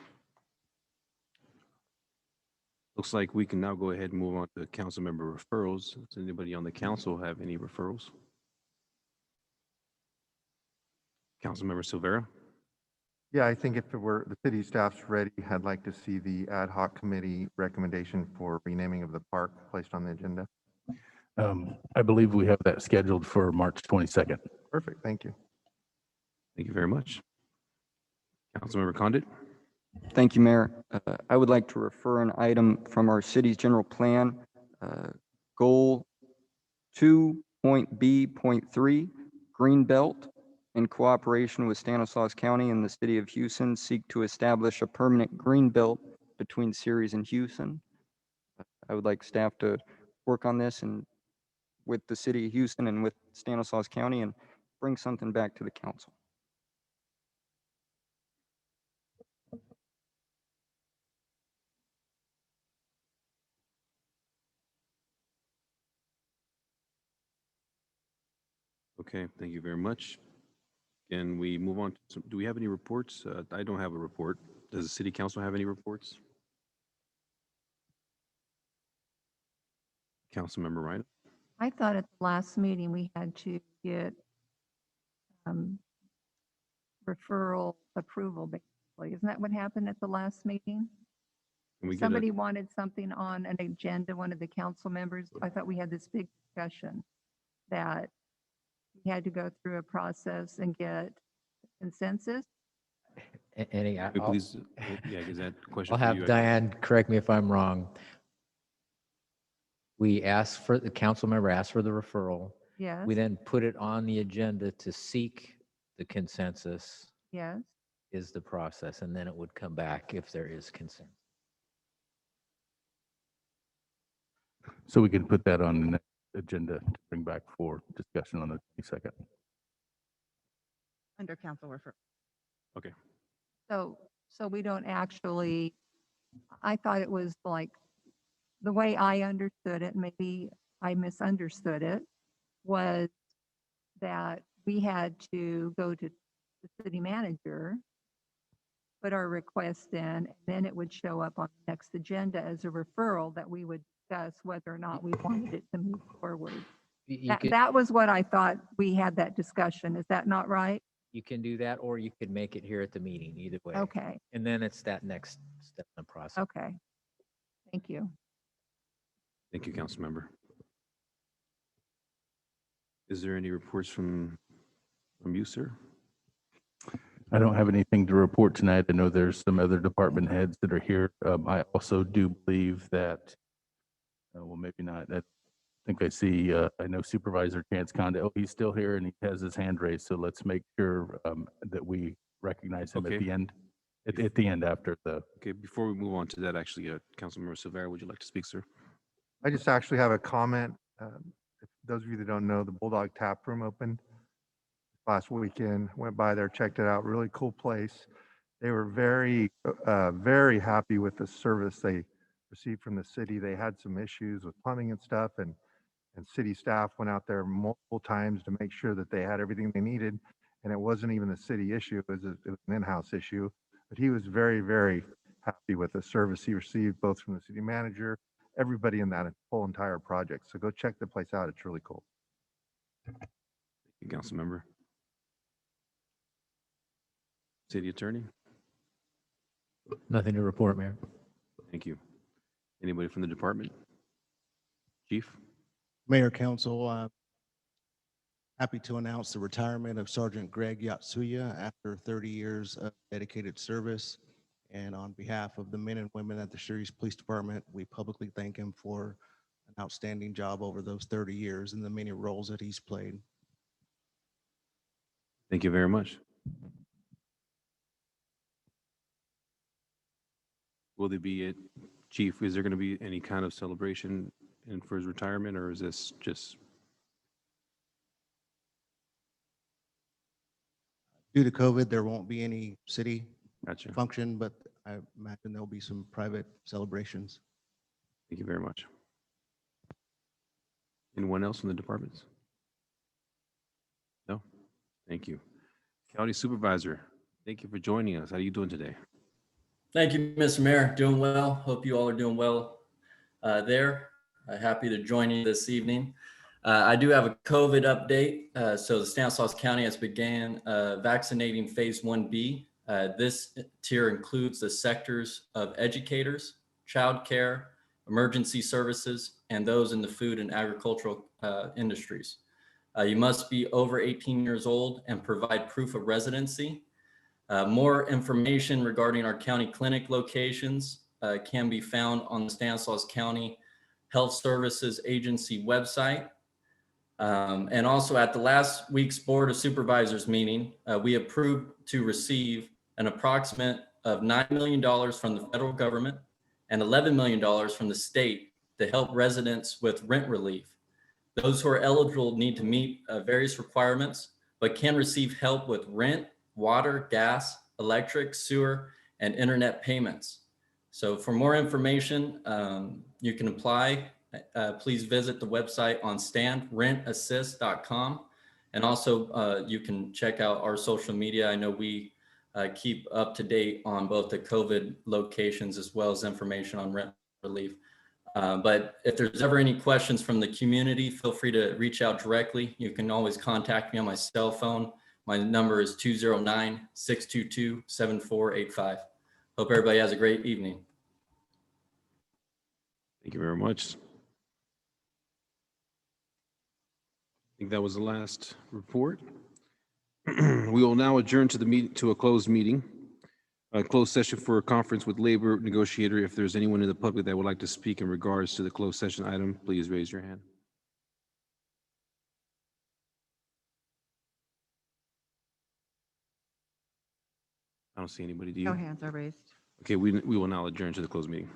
Looks like we can now go ahead and move on to council member referrals. Does anybody on the council have any referrals? Councilmember Silvera? Yeah, I think if it were, the city staff's ready, I'd like to see the ad hoc committee recommendation for renaming of the park placed on the agenda. I believe we have that scheduled for March 22nd. Perfect, thank you. Thank you very much. Councilmember Condit? Thank you, Mayor. I would like to refer an item from our city's general plan, Goal 2.B.3, Green Belt, in cooperation with Stanislaus County and the city of Houston, seek to establish a permanent green belt between Ceres and Houston. I would like staff to work on this and with the city of Houston and with Stanislaus County and bring something back to the council. Okay, thank you very much. Can we move on? Do we have any reports? I don't have a report. Does the city council have any reports? Councilmember Rhino? I thought at the last meeting we had to get referral approval, basically. Isn't that what happened at the last meeting? Can we get Somebody wanted something on an agenda, one of the council members. I thought we had this big discussion that we had to go through a process and get consensus. Any, Can we please, yeah, is that a question I'll for have you? Diane correct me if I'm wrong. We asked for, the council member asked for the referral. Yes, We then put it on the agenda to seek the consensus yes. is the process, and then it would come back if there is consent. So we can put that on the next agenda to bring back for discussion on the 22nd. Under council referral. Okay. So we don't actually, I thought it was like, the way I understood it, maybe I misunderstood it, was that we had to go to the city manager, put our request in, and then it would show up on the next agenda as a referral that we would discuss whether or not we wanted it to move forward. That was what I thought we had that discussion. Is that not right? You can do that, or you could make it here at the meeting, either way. Okay, And then it's that next step in the process. okay. Thank you. Thank you, Councilmember. Is there any reports from you, sir? I don't have anything to report tonight. I know there's some other department heads that are here. I also do believe that, well, maybe not. I think I see, I know Supervisor Chance Condit. Oh, he's still here and he has his hand raised. So let's make sure that we recognize him at Okay. the end. At the end after the. Okay, before we move on to that, actually, Councilmember Silvera, would you like to speak, sir? I just actually have a comment. If those of you that don't know, the Bulldog Tap Room opened last weekend. Went by there, checked it out. Really cool place. They were very, very happy with the service they received from the city. They had some issues with plumbing and stuff, and city staff went out there multiple times to make sure that they had everything they needed. And it wasn't even a city issue; it was an in-house issue. But he was very, very happy with the service he received, both from the city manager, everybody in that whole entire project. So go check the place out. It's really cool. Thank you, Councilmember. City Attorney? Nothing to report, Mayor. Thank you. Anybody from the department? Chief? Mayor, Council, happy to announce the retirement of Sergeant Greg Yatsuya after 30 years of dedicated service. And on behalf of the men and women at the Ceres Police Department, we publicly thank him for an outstanding job over those 30 years and the many roles that he's played. Thank you very much. Will there be, Chief, is there going to be any kind of celebration for his retirement, or is this just? Due to COVID, there won't be any city Gotcha. function, but I imagine there'll be some private celebrations. Thank you very much. Anyone else from the departments? No? Thank you. County Supervisor, thank you for joining us. How are you doing today? Thank you, Mr. Mayor. Doing well. Hope you all are doing well there. Happy to join you this evening. I do have a COVID update. So the Stanislaus County has began vaccinating phase 1B. This tier includes the sectors of educators, childcare, emergency services, and those in the food and agricultural industries. You must be over 18 years old and provide proof of residency. More information regarding our county clinic locations can be found on the Stanislaus County Health Services Agency website. And also at the last week's Board of Supervisors meeting, we approved to receive an approximate of $9 million from the federal government and $11 million from the state to help residents with rent relief. Those who are eligible need to meet various requirements, but can receive help with rent, water, gas, electric, sewer, and internet payments. So for more information, you can apply. Please visit the website on standrentassist.com. And also you can check out our social media. I know we keep up to date on both the COVID locations as well as information on rent relief. But if there's ever any questions from the community, feel free to reach out directly. You can always contact me on my cell phone. My number is 209-622-7485. Hope everybody has a great evening. Thank you very much. I think that was the last report. We will now adjourn to the meeting, to a closed meeting, a closed session for a conference with labor negotiator. If there's anyone in the public that would like to speak in regards to the closed session item, please raise your hand. I don't see anybody. Do you? No hands are raised. Okay, we will now adjourn to the closed meeting.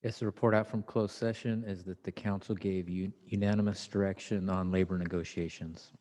Yes, the report out from closed session is that the council gave unanimous direction on labor negotiations.